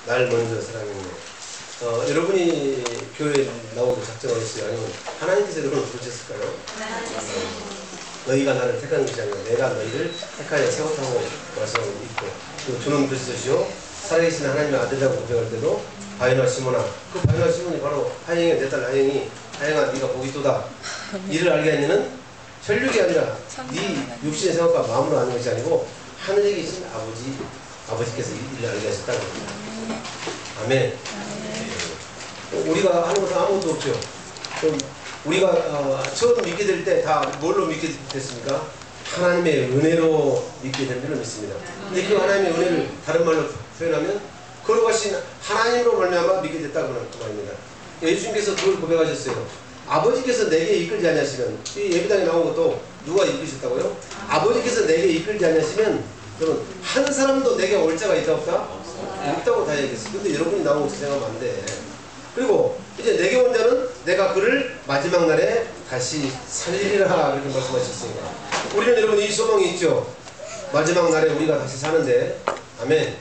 날 먼저 사랑했네. 여러분이 교회에 나오기 작정하셨어요? 아니면 하나님께서 여러분을 부르셨을까요? 너희가 나를 택한 것이 아니라 내가 너희를 택하여 세웠다고 말씀하고 있고, 또 주는 그리스도시요 살아계신 하나님의 아들이라고 고백할 때도 바요나 시몬아, 그 바요나 시몬이 바로 하영이, 내 딸 하영이, 하영아 네가 복이 있도다. 이를 알게 하니는 혈육이 아니라 네 육신의 생각과 마음으로 아는 것이 아니고 하늘에 계신 아버지께서 이를 알게 하셨다는 겁니다. 아멘. 우리가 하는 것은 아무것도 없죠. 그럼 우리가 처음 믿게 될 때 다 뭘로 믿게 됐습니까? 하나님의 은혜로 믿게 된 줄로 믿습니다. 근데 그 하나님의 은혜를 다른 말로 표현하면 거룩하신 하나님으로 말미암아 믿게 됐다고 하는 말입니다. 예수님께서 그걸 고백하셨어요. 아버지께서 내게 이끌지 않으시면, 이 예배당에 나온 것도 누가 이끌으셨다고요? 아버지께서 내게 이끌지 않으시면 여러분 한 사람도 내게 올 자가 있다 없다? 없다고 다 얘기했어요. 근데 여러분이 나온 것을 생각하면 안 돼. 그리고 이제 내게 온 자는 내가 그를 마지막 날에 다시 살리리라 이렇게 말씀하셨습니다. 우리는 여러분 이 소망이 있죠. 마지막 날에 우리가 다시 사는데, 아멘.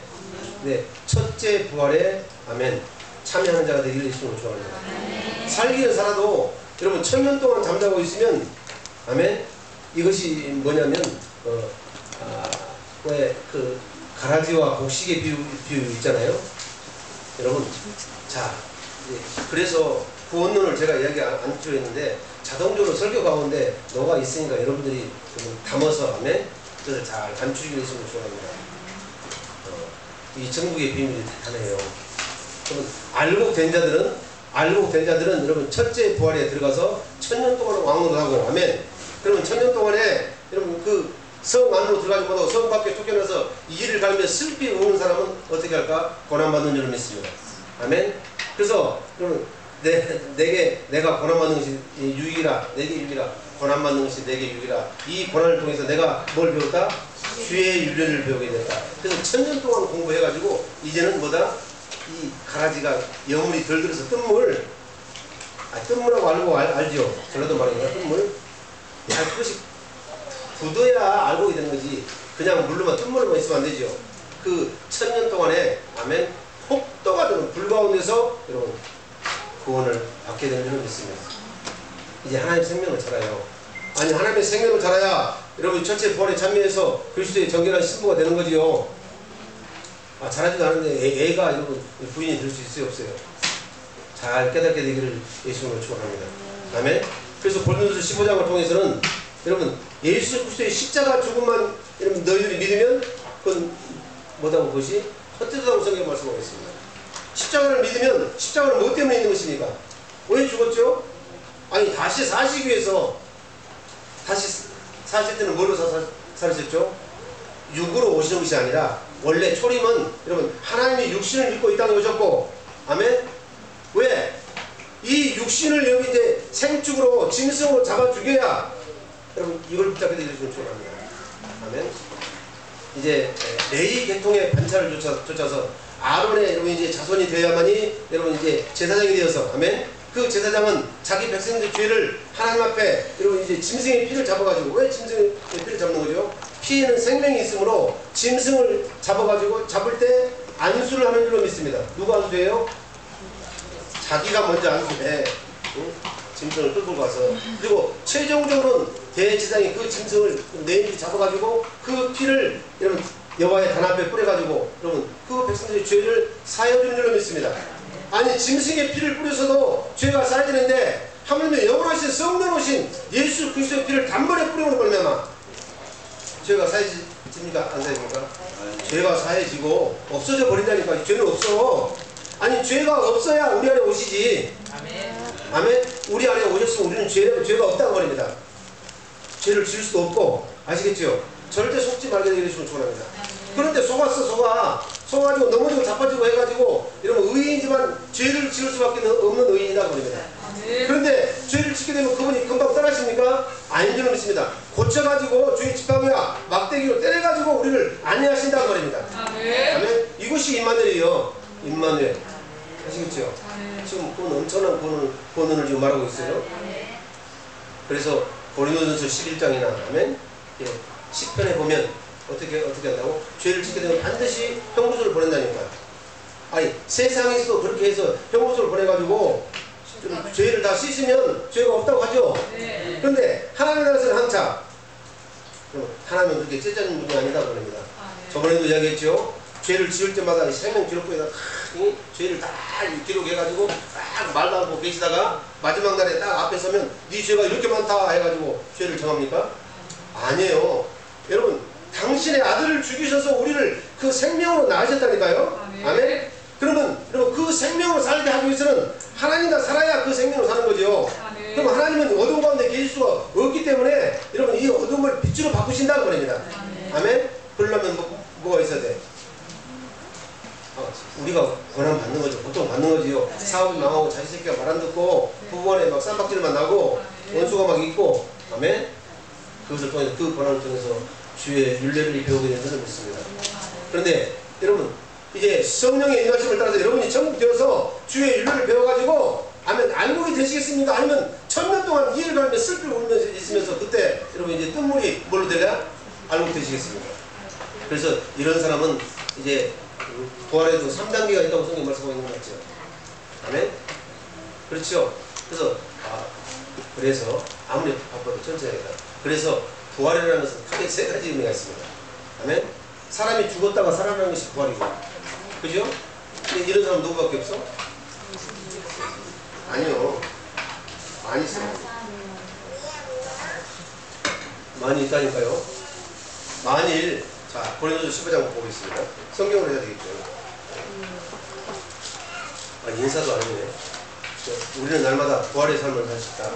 네, 첫째 부활에 아멘 참여하는 자가 되기를 예수님으로 축원합니다. 살기는 살아도 여러분 1000년 동안 잠자고 있으면 아멘, 이것이 뭐냐면 왜 그 가라지와 곡식의 비유 있잖아요. 여러분, 자, 그래서 구원론을 제가 이야기 안 드렸는데 자동적으로 설교 가운데 너가 있으니까 여러분들이 좀 담아서 아멘, 그것을 잘 감추기를 했으면 좋아합니다. 이 천국의 비밀이 대단해요. 그러면 알고 된 자들은 여러분 첫째 부활에 들어가서 1000년 동안 왕노를 하고, 아멘. 그러면 1000년 동안에 여러분 그 성 안으로 들어가지 못하고 성 밖에 쫓겨나서 이를 갈며 슬피 우는 사람은 어떻게 할까? 고난받는 줄로 믿습니다. 아멘. 그래서 여러분 내가 고난받는 것이 유익이라, 내게 유익이라, 고난받는 것이 내게 유익이라, 이 고난을 통해서 내가 뭘 배웠다? 주의 윤례를 배우게 됐다. 그래서 1000년 동안 공부해가지고 이제는 뭐다? 이 가라지가 여물이 덜 들어서 뜬물하고 알죠? 전라도 말이니까 뜬물. 그것이 굳어야 알고 되는 거지. 그냥 물로만 뜬물로만 있으면 안 되죠. 그 1000년 동안에 아멘 폭도가 되는 불 가운데서 여러분 구원을 받게 되는 줄은 믿습니다. 이제 하나님의 생명을 살아요. 아니 하나님의 생명을 살아야 여러분 첫째 부활에 참여해서 그리스도의 정결한 신부가 되는 거지요. 잘하지도 않은데 애가 여러분 부인이 될 수 있어요 없어요? 잘 깨닫게 되기를 예수님으로 축원합니다. 아멘. 그래서 고린도서 15장을 통해서는 여러분 예수 그리스도의 십자가 죽음만 여러분 너희들이 믿으면 그건 뭐다고 그것이 헛되다고 성경 말씀하고 있습니다. 십자가를 믿으면 십자가는 뭐 때문에 있는 것입니까? 왜 죽었죠? 아니 다시 사시기 위해서, 다시 사실 때는 뭘로 사셨죠? 육으로 오시는 것이 아니라 원래 초림은 여러분 하나님이 육신을 입고 이 땅에 오셨고, 아멘. 왜? 이 육신을 여기 이제 생축으로 짐승으로 잡아 죽여야 여러분 이걸 붙잡게 되시면 축원합니다. 아멘. 이제 레위 계통의 반차를 쫓아서 아론의 여러분 이제 자손이 되어야만이 여러분 이제 제사장이 되어서, 아멘. 그 제사장은 자기 백성들의 죄를 하나님 앞에 여러분 이제 짐승의 피를 잡아가지고, 왜 짐승의 피를 잡는 거죠? 피에는 생명이 있으므로 짐승을 잡아가지고 잡을 때 안수를 하는 줄로 믿습니다. 누가 안수해요? 자기가 먼저 안수해. 짐승을 끌고 가서, 그리고 최종적으로는 대제사장이 그 짐승을 내일이 잡아가지고 그 피를 여러분 여호와의 단 앞에 뿌려가지고 여러분 그 백성들의 죄를 사해주는 줄로 믿습니다. 아니 짐승의 피를 뿌려서도 죄가 사해지는데 하물며 영원하신 성령 오신 예수 그리스도의 피를 단번에 뿌리는 걸면 죄가 사해집니까? 안 사해집니까? 죄가 사해지고 없어져 버린다니까. 죄는 없어. 아니 죄가 없어야 우리 안에 오시지. 아멘. 아멘. 우리 안에 오셨으면 우리는 죄가 없다는 말입니다. 죄를 지을 수도 없고, 아시겠죠? 절대 속지 말게 되기를 축원합니다. 그런데 속아가지고 넘어지고 자빠지고 해가지고 여러분 의인이지만 죄를 지을 수밖에 없는 의인이다 말입니다. 그런데 죄를 짓게 되면 그분이 금방 떠나십니까? 아닌 줄로 믿습니다. 고쳐가지고 주의 지팡이와 막대기로 때려가지고 우리를 안내하신다는 말입니다. 아멘. 이것이 임마누엘이요. 임마누엘. 아시겠죠? 지금 그건 엄청난 권한을 지금 말하고 있어요. 그래서 고린도전서 11장이나 아멘. 10편에 보면 어떻게 한다고? 죄를 짓게 되면 반드시 형구수를 보낸다니까. 아니 세상에서도 그렇게 해서 형무소를 보내가지고 죄를 다 씻으면 죄가 없다고 하죠. 그런데 하나님 나라에서는 항상 하나님은 그렇게 째짜는 분이 아니다 그럽니다. 저번에도 이야기했죠. 죄를 지을 때마다 생명 기록부에다 죄를 다 기록해가지고 딱 말도 않고 계시다가 마지막 날에 딱 앞에 서면 네 죄가 이렇게 많다 해가지고 죄를 정합니까? 아니에요. 여러분 당신의 아들을 죽이셔서 우리를 그 생명으로 낳으셨다니까요. 아멘. 그러면 그 생명으로 살게 하기 위해서는 하나님과 살아야 그 생명으로 사는 거죠. 그럼 하나님은 어둠 가운데 계실 수가 없기 때문에 여러분 이 어둠을 빛으로 바꾸신다는 겁니다. 아멘. 그러려면 뭐가 있어야 돼? 우리가 권한 받는 거죠. 보통 받는 거지요. 사업이 망하고 자식 새끼가 말 안 듣고 부부간에 막 쌈박질만 나고 원수가 막 있고, 아멘. 그것을 통해서 그 권한을 통해서 주의 율례를 배우게 되는 것을 믿습니다. 그런데 여러분 이제 성령의 인하심을 따라서 여러분이 천국되어서 주의 율례를 배워가지고 아멘 알곡이 되시겠습니까? 아니면 1000년 동안 이해를 가면서 슬프게 울면서 있으면서 그때 여러분 이제 뜬물이 뭘로 되냐? 알곡 되시겠습니까? 그래서 이런 사람은 이제 부활에도 3단계가 있다고 성경 말씀하고 있는 거 같죠? 아멘? 그렇죠? 그래서 아무리 바빠도 천천히 해야. 그래서 부활이라는 것은 크게 3가지 의미가 있습니다. 아멘? 사람이 죽었다가 살아나는 것이 부활이고, 그죠? 근데 이런 사람 누구밖에 없어? 아니요. 많이 있어요. 많이 있다니까요. 만일 자, 고린도서 15장 보겠습니다. 성경으로 해야 되겠죠. 인사도 아니네. 우리는 날마다 부활의 삶을 사셨다.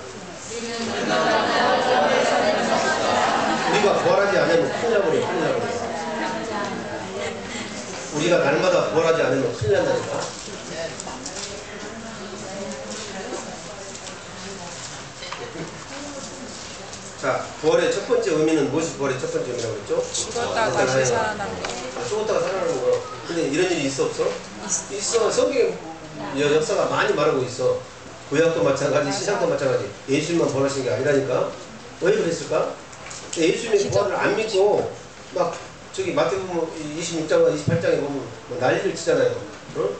우리가 부활하지 않으면 큰일 나버려, 큰일 나버려. 우리가 날마다 부활하지 않으면 큰일 난다니까. 자, 부활의 첫 번째 의미는 무엇이 부활의 첫 번째 의미라고 그랬죠? 죽었다가 다시 살아나는 거. 죽었다가 살아나는 거. 근데 이런 일이 있어 없어? 있어. 성경 역사가 많이 말하고 있어. 구약도 마찬가지, 시작도 마찬가지. 예수님만 부활하신 게 아니라니까. 왜 그랬을까? 예수님의 부활을 안 믿고 막 저기 마태복음 26장과 28장에 보면 뭐 난리를 치잖아요. 어?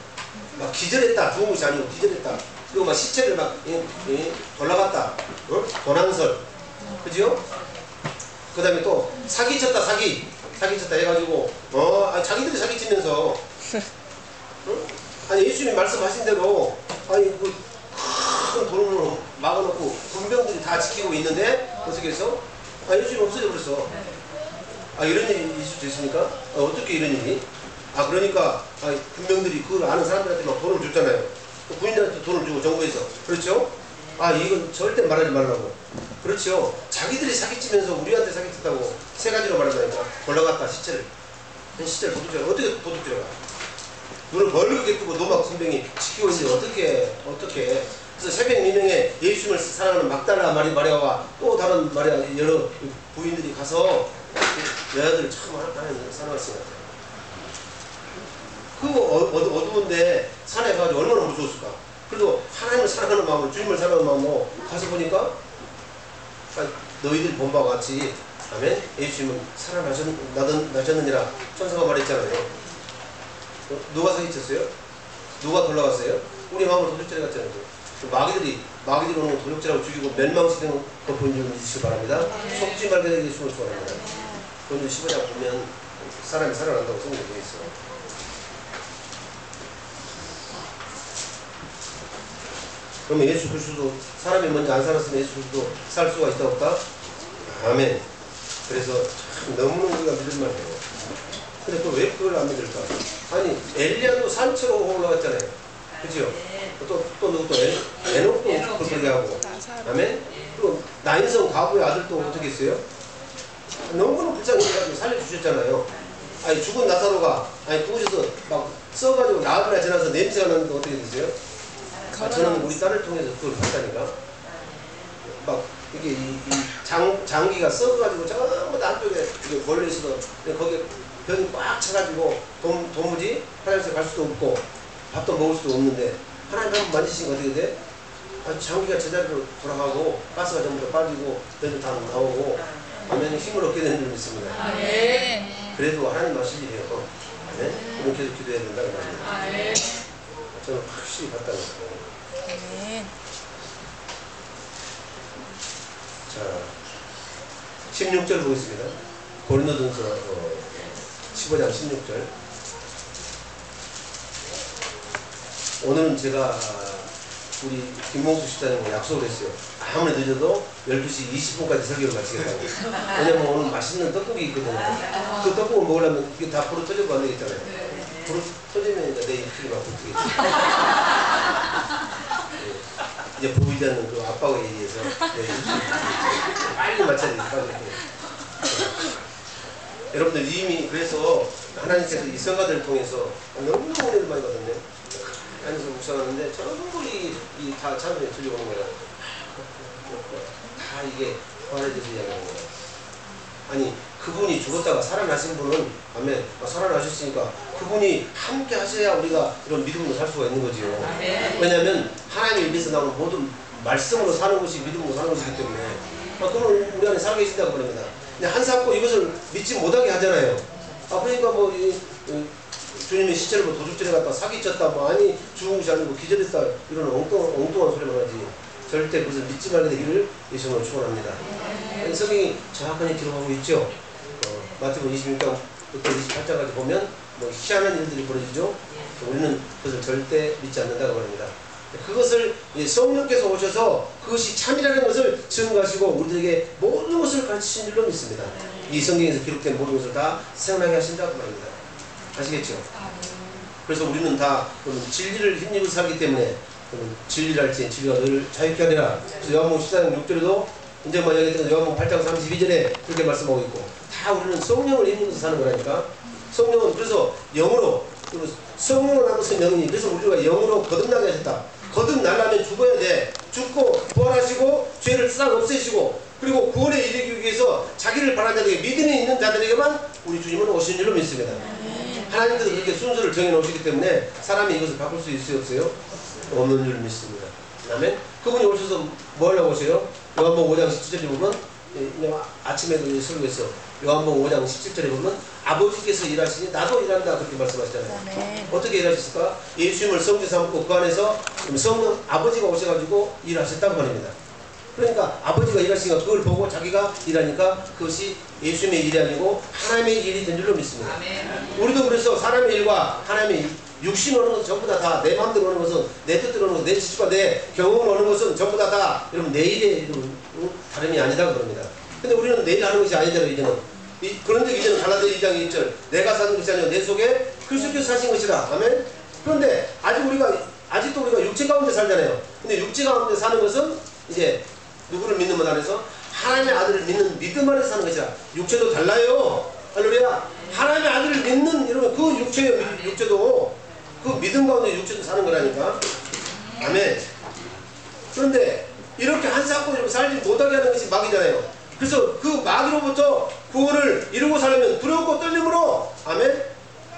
막 기절했다. 죽은 것이 아니고 기절했다. 그리고 막 시체를 막 올라갔다. 어? 도난설. 그죠? 그 다음에 또 사기쳤다. 사기쳤다 해가지고 자기들이 사기치면서 어? 아니 예수님이 말씀하신 대로 아니 그 큰 돈으로 막아놓고 군병들이 다 지키고 있는데 어떻게 해서 예수님 없어져 버렸어. 이런 일이 있을 수 있습니까? 어떻게 이런 일이? 그러니까 군병들이 그걸 아는 사람들한테 막 돈을 줬잖아요. 군인들한테 돈을 주고 정부에서. 그렇죠? 이건 절대 말하지 말라고. 그렇죠. 자기들이 사기치면서 우리한테 사기쳤다고 3가지로 말한다니까. 올라갔다 시체를 도둑질하고. 어떻게 도둑질해가? 눈을 벌겋게 뜨고 노막 선병이 지키고 있는데 어떻게 그래서 새벽 미명에 예수님을 사랑하는 막달라 마리아와 또 다른 마리아 여러 부인들이 가서 여자들을 참 하나님 사랑했습니다. 그 어두운데 산에 가가지고 얼마나 무서웠을까. 그래도 하나님을 사랑하는 마음으로 주님을 사랑하는 마음으로 가서 보니까 너희들 본 바와 같이 아멘 예수님은 살아나셨느니라 천사가 말했잖아요. 누가 사기쳤어요? 누가 돌아갔어요? 우리 마음으로 도둑질해 갔잖아요. 마귀들이 오는 도둑질하고 죽이고 멸망시키는 거 본 줄 믿으시기 바랍니다. 속지 말게 되게 예수님을 소원합니다. 그런데 15장 보면 사람이 살아난다고 성경에 되어 있어요. 그러면 예수 그리스도 사람이 먼저 안 살았으면 예수 그리스도 살 수가 있다 없다? 아멘. 그래서 참 너무너무 우리가 믿을만 해요. 근데 또 왜 그걸 안 믿을까? 아니 엘리야도 산처로 올라갔잖아요. 그죠? 또 누구 또 에녹도 그렇게 하고. 아멘. 또 나인성 가부의 아들도 어떻게 했어요? 너무나 불쌍해가지고 살려주셨잖아요. 죽은 나사로가 부으셔서 막 써가지고 나그라 지나서 냄새가 나는데 어떻게 됐어요? 저는 우리 딸을 통해서 그걸 봤다니까. 막 이게 장기가 썩어가지고 전부 다 한쪽에 걸려 있어서 거기에 병이 꽉 차가지고 도무지 화장실 갈 수도 없고 밥도 먹을 수도 없는데 하나님 한번 만지시니까 어떻게 돼? 장기가 제자리로 돌아가고 가스가 전부 다 빠지고 병이 다 나오고 아멘 힘을 얻게 되는 줄 믿습니다. 네. 그래도 하나님 하실 일이에요. 네? 우리는 계속 기도해야 된다고 말합니다. 저는 확실히 봤다는 거예요. 아멘. 자, 16절 보겠습니다. 고린도전서 15장 16절. 오늘은 제가 우리 김봉수 집사님과 약속을 했어요. 아무리 늦어도 12시 20분까지 설교를 마치겠다고. 왜냐면 오늘 맛있는 떡국이 있거든요. 그 떡국을 먹으려면 이게 다 불어 터지고 안 되겠잖아요. 불어 터지면 이제 내 입술이 막 붙겠죠. 이제 보이지 않는 그 압박에 의해서 빨리 맞춰야 되니까. 여러분들 이미 그래서 하나님께서 이 성가들을 통해서 너무너무 은혜를 많이 받았네요. 앉아서 묵상하는데 전부 다 찬송에 들려오는 거예요. 다 이게 부활에 대해서 이야기하는 거예요. 아니 그분이 죽었다가 살아나신 분은 아멘 살아나셨으니까 그분이 함께 하셔야 우리가 이런 믿음으로 살 수가 있는 거지요. 왜냐하면 하나님의 입에서 나오는 모든 말씀으로 사는 것이 믿음으로 사는 것이기 때문에 그분은 우리 안에 살아계신다고 그럽니다. 근데 한사코 이것을 믿지 못하게 하잖아요. 그러니까 뭐 주님의 시체를 뭐 도둑질해 갖다 사기쳤다 뭐 아니 죽은 것이 아니고 기절했다 이런 엉뚱한 소리만 하지 절대 그것을 믿지 말게 되기를 예수님으로 축원합니다. 성경이 정확하게 기록하고 있죠. 마태복음 26장부터 28장까지 보면 뭐 희한한 일들이 벌어지죠. 우리는 그것을 절대 믿지 않는다고 말합니다. 그것을 성령께서 오셔서 그것이 참이라는 것을 증거하시고 우리들에게 모든 것을 가르치신 줄로 믿습니다. 이 성경에서 기록된 모든 것을 다 생각나게 하신다고 말합니다. 아시겠죠? 그래서 우리는 다 진리를 힘입어 살기 때문에 진리를 할지 진리가 너를 자유케 하리라. 그래서 요한복음 14장 6절에도 이제 뭐 얘기했던 요한복음 8장 32절에 그렇게 말씀하고 있고 다 우리는 성령을 힘입어서 사는 거라니까. 성령은 그래서 영으로 성령을 나무신 영이니 그래서 우리가 영으로 거듭나게 하셨다. 거듭나려면 죽어야 돼. 죽고 부활하시고 죄를 싹 없애시고 그리고 구원에 이르기 위해서 자기를 바라는 자들에게 믿음이 있는 자들에게만 우리 주님은 오신 줄로 믿습니다. 하나님께서 그렇게 순서를 정해놓으시기 때문에 사람이 이것을 바꿀 수 있어요 없어요? 없는 줄 믿습니다. 아멘. 그분이 오셔서 뭐 하려고 오세요? 요한복음 5장 17절에 보면 아침에 설교에서 요한복음 5장 17절에 보면 아버지께서 일하시니 나도 일한다 그렇게 말씀하시잖아요. 어떻게 일하셨을까? 예수님을 성지 삼고 그 안에서 성령 아버지가 오셔가지고 일하셨다고 말합니다. 그러니까 아버지가 일하시니까 그걸 보고 자기가 일하니까 그것이 예수님의 일이 아니고 하나님의 일이 된 줄로 믿습니다. 우리도 그래서 사람의 일과 하나님의 일, 육신 오는 것은 전부 다 내 마음대로 오는 것은 내 뜻대로 오는 것은 내 지식과 내 경험으로 오는 것은 전부 다 여러분 내 일의 다름이 아니다고 그럽니다. 근데 우리는 내 일 하는 것이 아니잖아요. 이제는 그런데 이제는 갈라디아 2장 1절 내가 사는 것이 아니라 내 속에 그리스도께서 사신 것이라. 아멘. 그런데 아직도 우리가 육체 가운데 살잖아요. 근데 육체 가운데 사는 것은 이제 누구를 믿는 것 안에서 하나님의 아들을 믿는 믿음 안에서 사는 것이라. 육체도 달라요. 할렐루야. 하나님의 아들을 믿는 여러분 그 육체도 그 믿음 가운데 육체도 사는 거라니까. 아멘. 그런데 이렇게 한사코 이렇게 살지 못하게 하는 것이 마귀잖아요. 그래서 그 마귀로부터 구원을 이루고 살려면 두렵고 떨림으로 아멘.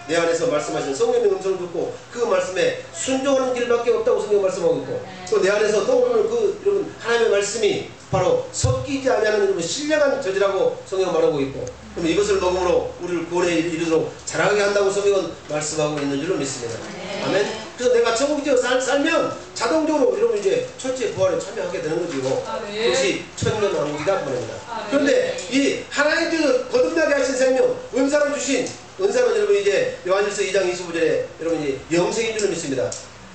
내 안에서 말씀하신 성령의 음성을 듣고 그 말씀에 순종하는 길밖에 없다고 성경 말씀하고 있고 또 내 안에서 떠오르는 그 여러분 하나님의 말씀이 바로 섞이지 아니하는 여러분 신령한 저지라고 성경 말하고 있고 그럼 이것을 먹음으로 우리를 구원에 이르도록 자라게 한다고 성경은 말씀하고 있는 줄로 믿습니다. 아멘. 그래서 내가 천국지어 살면 자동적으로 여러분 이제 첫째 부활에 참여하게 되는 거죠. 그것이 천년왕국이다 말입니다. 그런데 이 하나님께서 거듭나게 하신 생명 은사를 주신 은사는 여러분 이제 요한일서 2장 25절에 여러분 이제 영생인 줄로 믿습니다.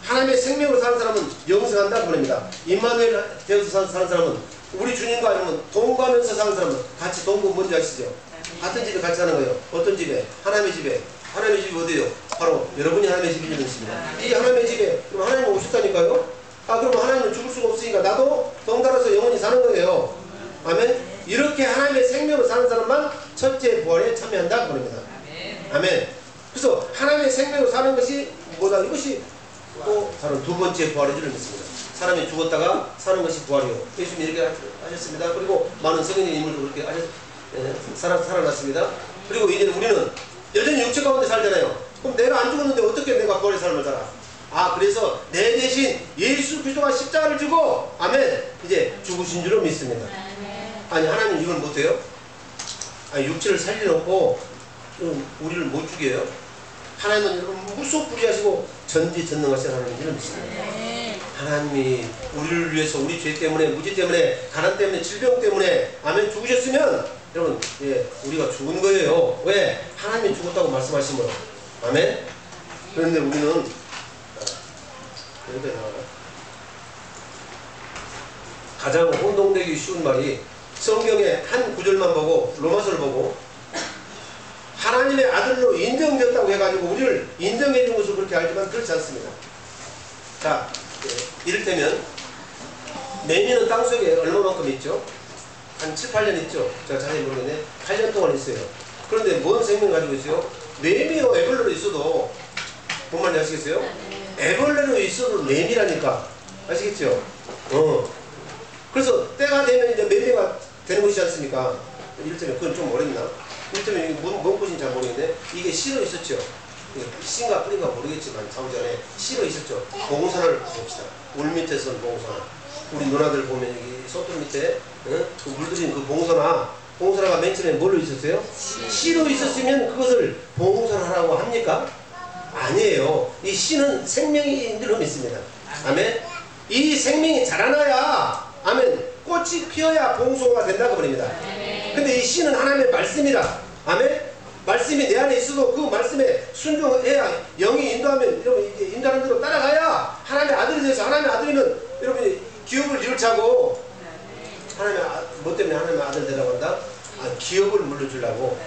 하나님의 생명으로 사는 사람은 영생한다 그럽니다. 임마누엘 되어서 사는 사람은 우리 주님과 여러분 동거하면서 사는 사람은 같이 동거 뭔지 아시죠? 같은 집에 같이 사는 거예요. 어떤 집에? 하나님의 집에. 하나님의 집이 어디예요? 바로 여러분이 하나님의 집인 줄 믿습니다. 이 하나님의 집에 그럼 하나님 오셨다니까요? 그럼 하나님은 죽을 수가 없으니까 나도 덩달아서 영원히 사는 거예요. 아멘. 이렇게 하나님의 생명으로 사는 사람만 첫째 부활에 참여한다 그럽니다. 아멘. 그래서 하나님의 생명으로 사는 것이 뭐다? 이것이 또 다른 두 번째 부활인 줄 믿습니다. 사람이 죽었다가 사는 것이 부활이요. 예수님이 이렇게 하셨습니다. 그리고 많은 성경의 인물도 그렇게 살아났습니다. 그리고 이제 우리는 여전히 육체 가운데 살잖아요. 그럼 내가 안 죽었는데 어떻게 내가 부활의 삶을 살아? 그래서 내 대신 예수 그리스도가 십자가를 지고 아멘 이제 죽으신 줄로 믿습니다. 아니 하나님 이걸 못해요? 육체를 살려놓고 우리를 못 죽여요? 하나님은 여러분 무소불위하시고 전지전능하신 하나님을 믿습니다. 하나님이 우리를 위해서 우리 죄 때문에 무지 때문에 가난 때문에 질병 때문에 아멘 죽으셨으면 여러분 우리가 죽은 거예요. 왜? 하나님이 죽었다고 말씀하시므로. 아멘. 그런데 우리는 여기다 나와라. 가장 혼동되기 쉬운 말이 성경의 한 구절만 보고 로마서를 보고 하나님의 아들로 인정되었다고 해가지고 우리를 인정해 준 것을 그렇게 알지만 그렇지 않습니다. 자, 이를테면 매미는 땅속에 얼마만큼 있죠? 한 7, 8년 있죠? 제가 자세히 모르겠네. 8년 동안 있어요. 그런데 뭔 생명 가지고 있어요? 매미요 애벌레로 있어도 뭔 말인지 아시겠어요? 애벌레로 있어도 매미라니까. 아시겠죠? 그래서 때가 되면 이제 매미가 되는 것이지 않습니까? 이를테면 그건 좀 어렵나? 이를테면 이게 뭔 것인지 잘 모르겠는데 이게 실어 있었죠? 씨인가 뿌린가 모르겠지만 자고 전에 실어 있었죠? 봉선을 봅시다. 울 밑에 선 봉선화. 우리 누나들 보면 여기 소뚜 밑에 그 물들인 그 봉선화가 맨 처음에 뭘로 있었어요? 씨로 있었으면 그것을 봉선화라고 합니까? 아니에요. 이 씨는 생명이 있는 줄 믿습니다. 아멘. 이 생명이 자라나야 아멘 꽃이 피어야 봉송화가 된다고 그럽니다. 근데 이 씨는 하나님의 말씀이라. 아멘. 말씀이 내 안에 있어도 그 말씀에 순종해야 영이 인도하면 여러분 이게 인도하는 대로 따라가야 하나님의 아들이 돼서 하나님의 아들이면 여러분이 기업을 이룰 차고 하나님의 뭐 때문에 하나님의 아들 되라고 한다? 기업을 물려주려고.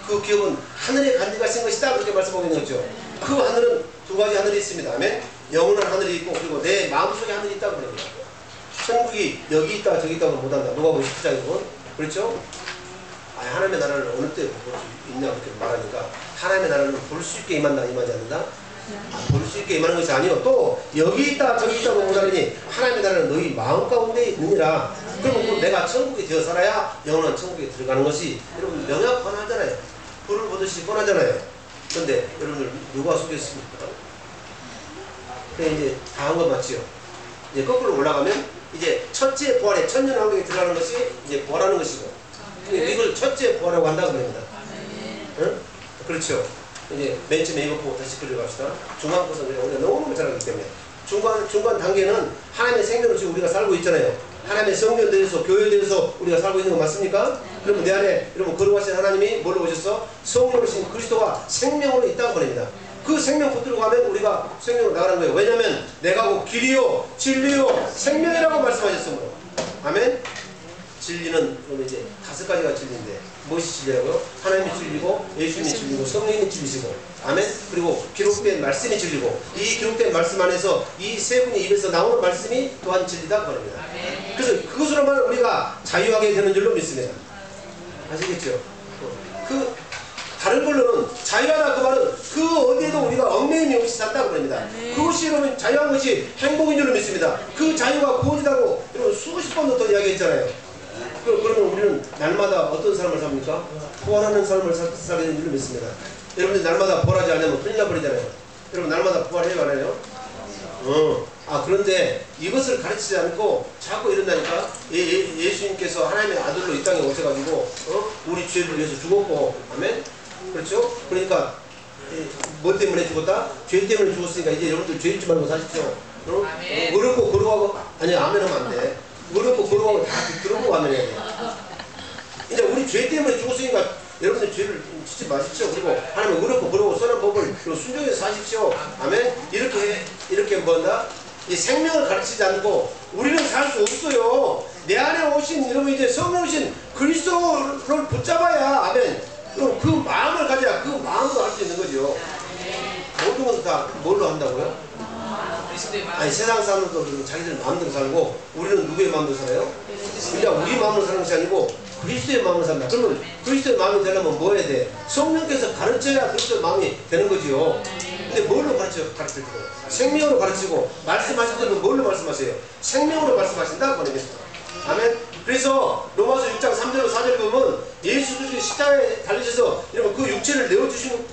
그 기업은 하늘에 간직하신 것이다 그렇게 말씀하고 있는 거죠. 그 하늘은 두 가지 하늘이 있습니다. 아멘. 영원한 하늘이 있고 그리고 내 마음속에 하늘이 있다고 그럽니다. 천국이 여기 있다 저기 있다고 못한다. 누가복음 10장이고 그렇죠? 하나님의 나라를 어느 때 볼 수 있냐 그렇게 말하니까 하나님의 나라는 볼 수 있게 임한다 임하지 않는다? 볼 수 있게 임하는 것이 아니요 또 여기 있다 저기 있다고 못하니 하나님의 나라는 너희 마음 가운데 있느니라. 그러면 내가 천국에 되어 살아야 영원한 천국에 들어가는 것이 여러분 명확하잖아요. 불을 보듯이 뻔하잖아요. 그런데 여러분들 누가 속였습니까? 그래 이제 다 한 것 맞지요? 이제 거꾸로 올라가면 이제 첫째 부활에 천년왕국에 들어가는 것이 이제 부활하는 것이고 이걸 첫째 부활이라고 한다고 합니다. 응? 그렇죠. 이제 맨 처음에 이거 보고 다시 끌려갑시다. 중간 것은 우리가 너무너무 잘 알기 때문에 중간 단계는 하나님의 생명을 지금 우리가 살고 있잖아요. 하나님의 성전 대해서 교회에 대해서 우리가 살고 있는 거 맞습니까? 그러면 내 안에 여러분 거룩하신 하나님이 뭘로 오셨어? 성령으로 오신 그리스도가 생명으로 있다고 그럽니다. 그 생명 붙들고 가면 우리가 생명으로 나가는 거예요. 왜냐하면 내가 곧 길이요 진리요 생명이라고 말씀하셨으므로. 아멘. 진리는 이제 5가지가 진리인데 무엇이 진리라고요? 하나님이 진리고 예수님이 진리고 성령이 진리시고 아멘. 그리고 기록된 말씀이 진리고 이 기록된 말씀 안에서 이 세 분이 입에서 나오는 말씀이 또한 진리다 그럽니다. 그래서 그것으로만 우리가 자유하게 되는 줄로 믿습니다. 아시겠죠? 그 다른 걸로는 자유하다 그 말은 그 어디에도 우리가 얽매임이 없이 산다고 그럽니다. 그것이 여러분 자유한 것이 행복인 줄로 믿습니다. 그 자유가 구원이라고 여러분 수십 번도 더 이야기했잖아요. 그러면 우리는 날마다 어떤 삶을 삽니까? 부활하는 삶을 살게 되는 줄로 믿습니다. 여러분들 날마다 부활하지 않으면 큰일 나버리잖아요. 여러분 날마다 부활해요 안 해요? 그런데 이것을 가르치지 않고 자꾸 이런다니까. 예수님께서 하나님의 아들로 이 땅에 오셔가지고 우리 죄를 위해서 죽었고 아멘. 그렇죠? 그러니까 뭐 때문에 죽었다? 죄 때문에 죽었으니까 이제 여러분들 죄 잊지 말고 사십시오. 어렵고 거룩하고 아니 아멘 하면 안 돼. 어렵고 거룩하고 다 들어보고 하면 해야 돼. 이제 우리 죄 때문에 죽었으니까 여러분들 죄를 짓지 마십시오. 그리고 하나님 어렵고 거룩하고 선한 법을 순종해서 사십시오. 아멘. 이렇게 뭐한다? 이 생명을 가르치지 않고 우리는 살 수 없어요. 내 안에 오신 여러분 이제 성령 오신 그리스도를 붙잡아야 아멘. 그럼 그 마음을 가져야 그 마음으로 할 수 있는 거죠. 모든 것을 다 뭘로 한다고요? 아니 세상 사람들도 자기들 마음대로 살고 우리는 누구의 마음대로 살아요? 그냥 우리 마음으로 사는 것이 아니고 그리스도의 마음으로 산다. 그러면 그리스도의 마음이 되려면 뭐 해야 돼? 성령께서 가르쳐야 그리스도의 마음이 되는 거지요. 근데 뭘로 가르칠 거예요? 생명으로 가르치고 말씀하실 때는 뭘로 말씀하세요? 생명으로 말씀하신다. 아멘. 그래서 로마서 6장 3절 4절 보면 예수 그리스도 십자가에 달리셔서 여러분 그 육체를 내어주시고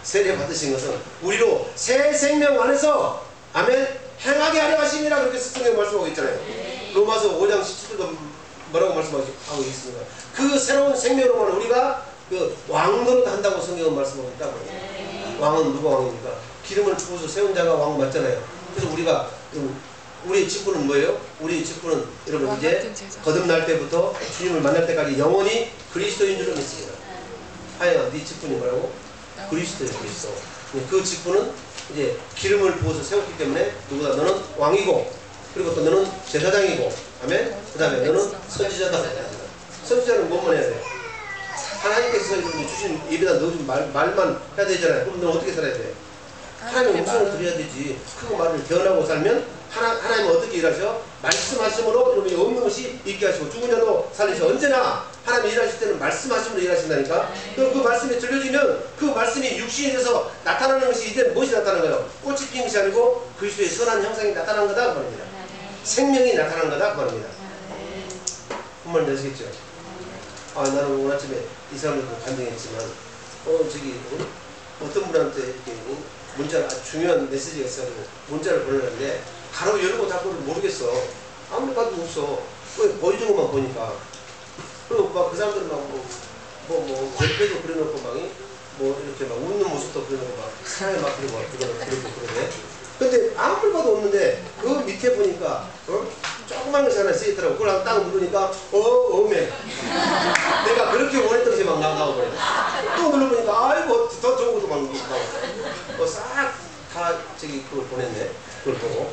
세례 받으신 것은 우리로 새 생명 안에서 아멘 행하게 하려 하심이라 그렇게 성경에 말씀하고 있잖아요. 로마서 5장 17절도 뭐라고 말씀하고 있습니다. 그 새로운 생명으로만 우리가 그 왕노릇 한다고 성경은 말씀하고 있다고 해요. 왕은 누가 왕입니까? 기름을 부어서 세운 자가 왕 맞잖아요. 그래서 우리가 우리의 직분은 뭐예요? 우리의 직분은 여러분 이제 거듭날 때부터 주님을 만날 때까지 영원히 그리스도인 줄을 믿습니다. 하여간 네 직분이 뭐라고? 그리스도예요. 그리스도. 그 직분은 이제 기름을 부어서 세웠기 때문에 누구다 너는 왕이고, 그리고 또 너는 제사장이고, 아멘. 그 다음에 너는 선지자다. 선지자는 뭐만 해야 돼? 하나님께서 주신 입에다 넣어준 말만 해야 되잖아요. 그럼 너는 어떻게 살아야 돼? 하나님의 음성을 드려야 되지. 그 말을 견하고 살면 하나님은 어떻게 일하셔? 말씀하심으로 여러분이 없는 것이 있게 하시고 죽은 자도 살리셔. 언제나 하나님이 일하실 때는 말씀하심으로 일하신다니까. 그 말씀이 들려지면 그 말씀이 육신이 돼서 나타나는 것이 이제 무엇이 나타나는 거예요? 꽃이 핀 것이 아니고 그리스도의 선한 형상이 나타난 거다 그 말입니다. 생명이 나타난 거다 그 말입니다. 한번 되시겠죠? 나는 오늘 아침에 이 사람들도 반등했지만 어떤 분한테 이렇게 문자를 아주 중요한 메시지가 있어가지고 문자를 보내는데 가로 열고 닫고를 모르겠어. 아무리 봐도 없어. 보여준 것만 보니까. 그리고 막 그 사람들은 막 옆에도 그려놓고 막 이렇게 막 웃는 모습도 그려놓고 막 사랑에 막 그리고 그러네. 근데 아무리 봐도 없는데 그 밑에 보니까 조그만 것이 하나 쓰여있더라고. 그걸 딱 누르니까 어메 내가 그렇게 원했던 것이 막 나가고 그래. 또 눌러보니까 아이고 더 좋은 것도 막 나오고 싹 다 그걸 보냈네. 그걸 보고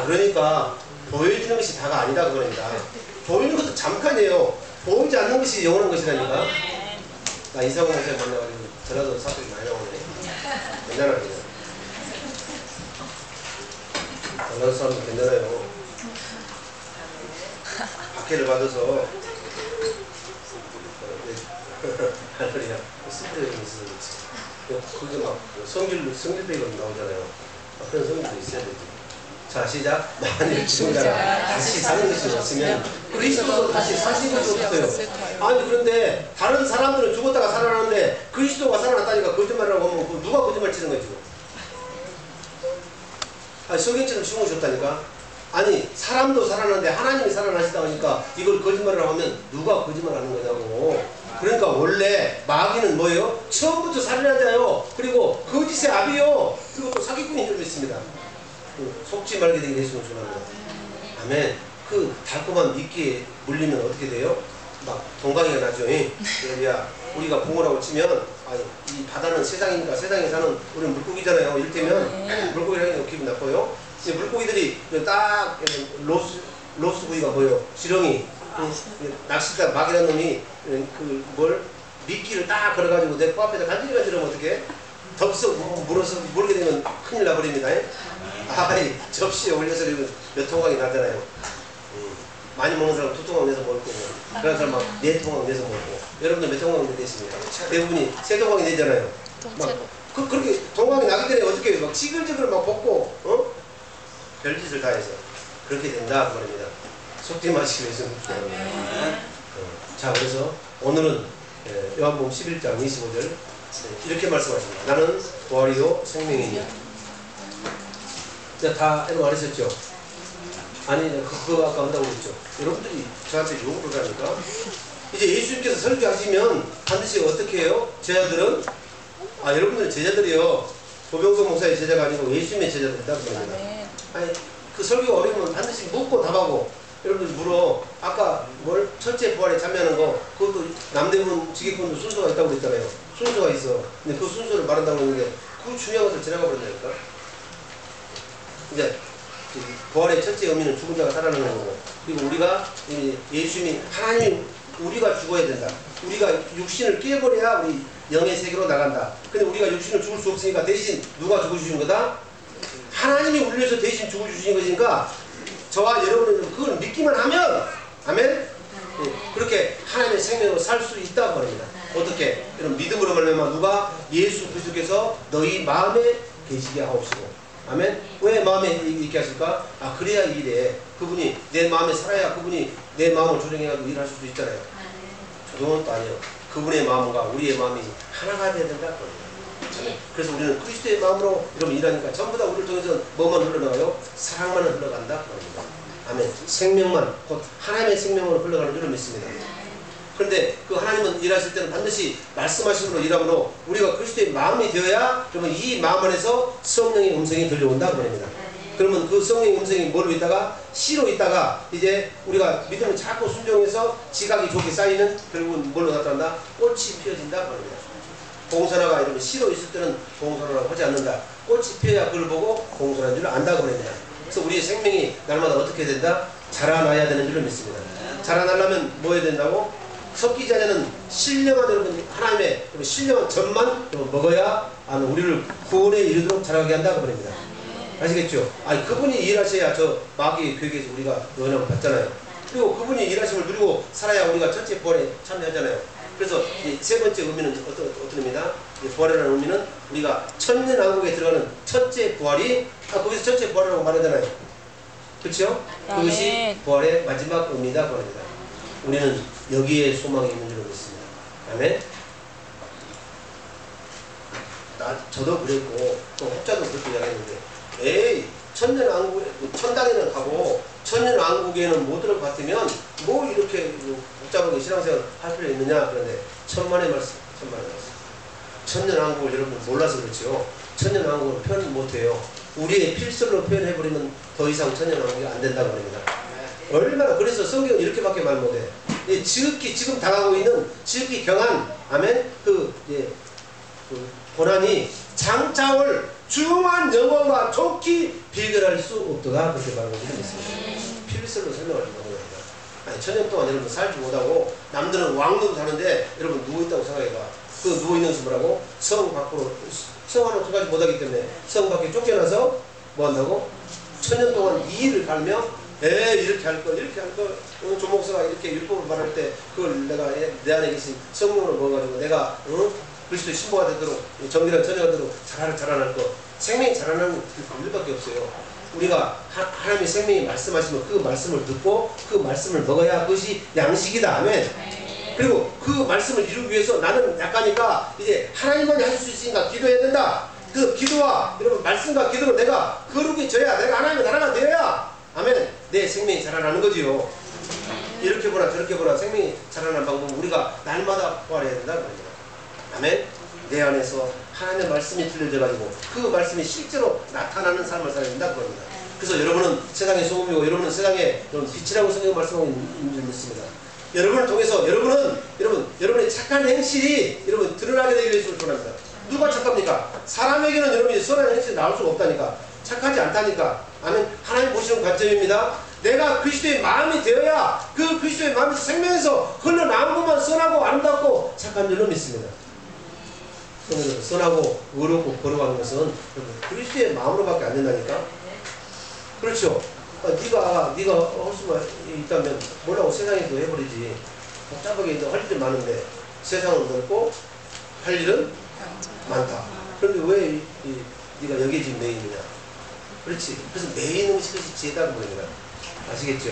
그러니까 보여주는 것이 다가 아니다 그겁니다. 보이는 것도 잠깐이에요. 보이지 않는 것이 영원한 것이라니까. 나 이상훈 선생님 만나가지고 전화도 사투리 많이 나오네. 괜찮아요. 전라도 사람도 괜찮아요. 박해를 받아서 할머니가 스프레이가 있어서 그게 막 성질배가 나오잖아요. 그런 성질도 있어야 되지. 자 시작. 만일 죽은자가 다시 사는 것이 없으면 그리스도도 다시 사신 것이 없어요. 아니 그런데 다른 사람들은 죽었다가 살아나는데 그리스도가 살아났다니까 거짓말이라고 하면 누가 거짓말 치는 거지? 성경처럼 쉬운 것이 없다니까. 아니 사람도 살아나는데 하나님이 살아나시다 하니까 이걸 거짓말을 하면 누가 거짓말하는 거냐고. 그러니까 원래 마귀는 뭐예요? 처음부터 살인자요. 그리고 거짓의 압이요. 그리고 또 사기꾼인 줄 믿습니다. 속지 말게 되게 예수는 주는 거. 아멘. 그 달콤한 미끼에 물리면 어떻게 돼요? 막 동강이가 나죠. 야, 우리가 붕어라고 치면 이 바다는 세상이니까 세상에 사는 우리는 물고기잖아요. 이를테면 물고기라는 게 기분 나빠요. 물고기들이 딱 로스 부위가 뭐예요? 지렁이. 낚싯대 막이라는 놈이 미끼를 딱 걸어가지고 내 코앞에다 간질간질하면 어떻게? 덥석 물어서 물게 되면 큰일 나버립니다. 접시에 올려서 몇 통각이 나잖아요. 많이 먹는 사람은 2통각 내서 먹을 거고, 그런 사람은 4통각 내서 먹고, 여러분들 몇 통각 내겠습니까? 대부분이 3통각이 내잖아요. 그렇게 통각이 나기 전에 어떻게 막 지글지글 막 볶고, 별짓을 다 해서 그렇게 된다 그 말입니다. 속지 마시기 위해서. 자, 그래서 오늘은 요한복음 11장 25절 이렇게 말씀하십니다. 나는 부활이요 생명이니. 다 여러분 알으셨죠? 아니 그거 아까 한다고 그랬죠. 여러분들이 저한테 욕을 하니까 이제 예수님께서 설교하시면 반드시 어떻게 해요? 제자들은 여러분들 제자들이요 조병석 목사의 제자가 아니고 예수님의 제자들이다 그 말입니다. 아니 그 설교가 어려우면 반드시 묻고 답하고. 여러분들 물어. 아까 첫째 부활에 참여하는 거 그것도 남대문 지게꾼도 순서가 있다고 그랬잖아요. 순서가 있어. 근데 그 순서를 말한다고 했는데 그 중요한 것을 지나가 버린다니까. 이제 부활의 첫째 의미는 죽은 자가 살아나는 거고, 그리고 우리가 예수님이 하나님이 우리가 죽어야 된다. 우리가 육신을 깨버려야 우리 영의 세계로 나간다. 근데 우리가 육신을 죽을 수 없으니까 대신 누가 죽어주신 거다? 하나님이 우리를 위해서 대신 죽어주신 것이니까 저와 여러분은 그걸 믿기만 하면 아멘? 그렇게 하나님의 생명으로 살 수 있다고 말입니다. 어떻게? 이런 믿음으로 말하면 누가 예수 그리스도께서 너희 마음에 계시게 하옵시고. 아멘? 왜 마음에 있게 하실까? 그래야 일해. 그분이 내 마음에 살아야 그분이 내 마음을 조정해가지고 일하실 수 있잖아요. 조정은 또 아니에요. 그분의 마음과 우리의 마음이 하나가 돼야 된다. 그래서 우리는 그리스도의 마음으로 여러분 일하니까 전부 다 우리를 통해서 뭐만 흘러나가요? 사랑만 흘러간다. 아멘. 생명만 곧 하나님의 생명으로 흘러가는 줄을 믿습니다. 그런데 그 하나님은 일하실 때는 반드시 말씀하심으로 일하므로 우리가 그리스도의 마음이 되어야 그러면 이 마음 안에서 성령의 음성이 들려온다 그 말입니다. 그러면 그 성령의 음성이 뭐로 있다가 씨로 있다가 이제 우리가 믿음을 자꾸 순종해서 지각이 좋게 쌓이는 결국은 뭘로 나타난다? 꽃이 피어진다 그 말입니다. 공선화가 이러면 씨로 있을 때는 공선화라고 하지 않는다. 꽃이 피어야 그걸 보고 공선화인 줄 안다 그 말입니다. 그래서 우리의 생명이 날마다 어떻게 된다? 자라나야 되는 줄을 믿습니다. 자라나려면 뭐 해야 된다고? 섞이지 않는 신령한 여러분 하나님의 신령한 젖만 먹어야 우리를 구원에 이르도록 자라게 한다 그 말입니다. 아시겠죠? 아니 그분이 일하셔야 저 마귀의 괴계에서 우리가 영향을 받잖아요. 그리고 그분이 일하심을 누리고 살아야 우리가 전체 부활에 참여하잖아요. 그래서 이 세 번째 의미는 어떤 의미다? 부활이라는 의미는 우리가 천년왕국에 들어가는 첫째 부활이 거기서 첫째 부활이라고 말하잖아요. 그렇죠? 그것이 부활의 마지막 의미다 그 말입니다. 우리는 여기에 소망이 있는 줄 믿습니다. 아멘. 저도 그랬고 또 혹자도 그렇게 이야기했는데 에이 천년왕국에 천당에는 가고 천년왕국에는 못 들어갈 것 같으면 뭐 이렇게 복잡하게 신앙생활 할 필요 있느냐. 그런데 천만의 말씀. 천년왕국을 여러분 몰라서 그렇죠. 천년왕국을 표현 못해요. 우리의 필설로 표현해버리면 더 이상 천년왕국이 안 된다고 합니다. 얼마나 그래서 성경은 이렇게밖에 말 못해. 지극히 지금 당하고 있는 지극히 경한 아멘 그 고난이 장차올 중한 영광과 좋게 비교할 수 없도다 그렇게 말하고 있습니다. 필설로 설명을 좀 하는 겁니다. 아니 천년 동안 여러분 살지 못하고 남들은 왕노도 사는데 여러분 누워있다고 생각해봐. 그 누워있는 것이 뭐라고? 성 밖으로 성 하나 들어가지 못하기 때문에 성 밖에 쫓겨나서 뭐 한다고? 천년 동안 이 일을 갈며 이렇게 할 거, 이렇게 할 거. 조목사가 이렇게 율법을 말할 때 그걸 내가 내 안에 계신 성령으로 먹어가지고 내가 그리스도의 신부가 되도록 정결한 처녀가 되도록 자라날 거. 생명이 자라나는 그 일밖에 없어요. 우리가 하나님의 생명이 말씀하시면 그 말씀을 듣고 그 말씀을 먹어야 그것이 양식이다. 아멘. 그리고 그 말씀을 이루기 위해서 나는 약하니까 이제 하나님만이 할 수 있으니까 기도해야 된다. 그 기도와 여러분 말씀과 기도로 내가 거룩이 져야 내가 하나님의 나라가 되어야 아멘 내 생명이 자라나는 거지요. 이렇게 보나 저렇게 보나 생명이 자라나는 방법은 우리가 날마다 부활해야 된다 그럽니다. 아멘. 내 안에서 하나님의 말씀이 들려져가지고 그 말씀이 실제로 나타나는 삶을 살아야 된다 그럽니다. 그래서 여러분은 세상의 소금이고 여러분은 세상의 빛이라고 성경 말씀하고 있는 줄 믿습니다. 여러분을 통해서 여러분의 착한 행실이 여러분 드러나게 되기 위해서 원합니다. 누가 착합니까? 사람에게는 여러분이 선한 행실이 나올 수가 없다니까. 착하지 않다니까. 아멘. 하나님 보시는 관점입니다. 내가 그리스도의 마음이 되어야 그 그리스도의 마음에서 생명에서 흘러나온 것만 선하고 아름답고 착한 줄로 믿습니다. 선하고 의롭고 거룩한 것은 그리스도의 마음으로밖에 안 된다니까. 그렇죠. 네가 할 수만 있다면 뭐라고 세상에도 해버리지. 복잡하게 할 일이 많은데 세상은 넓고 할 일은 많다. 그런데 왜 네가 여기에 지금 메인이냐. 그렇지. 그래서 메이는 것이 지혜다는 겁니다. 아시겠죠?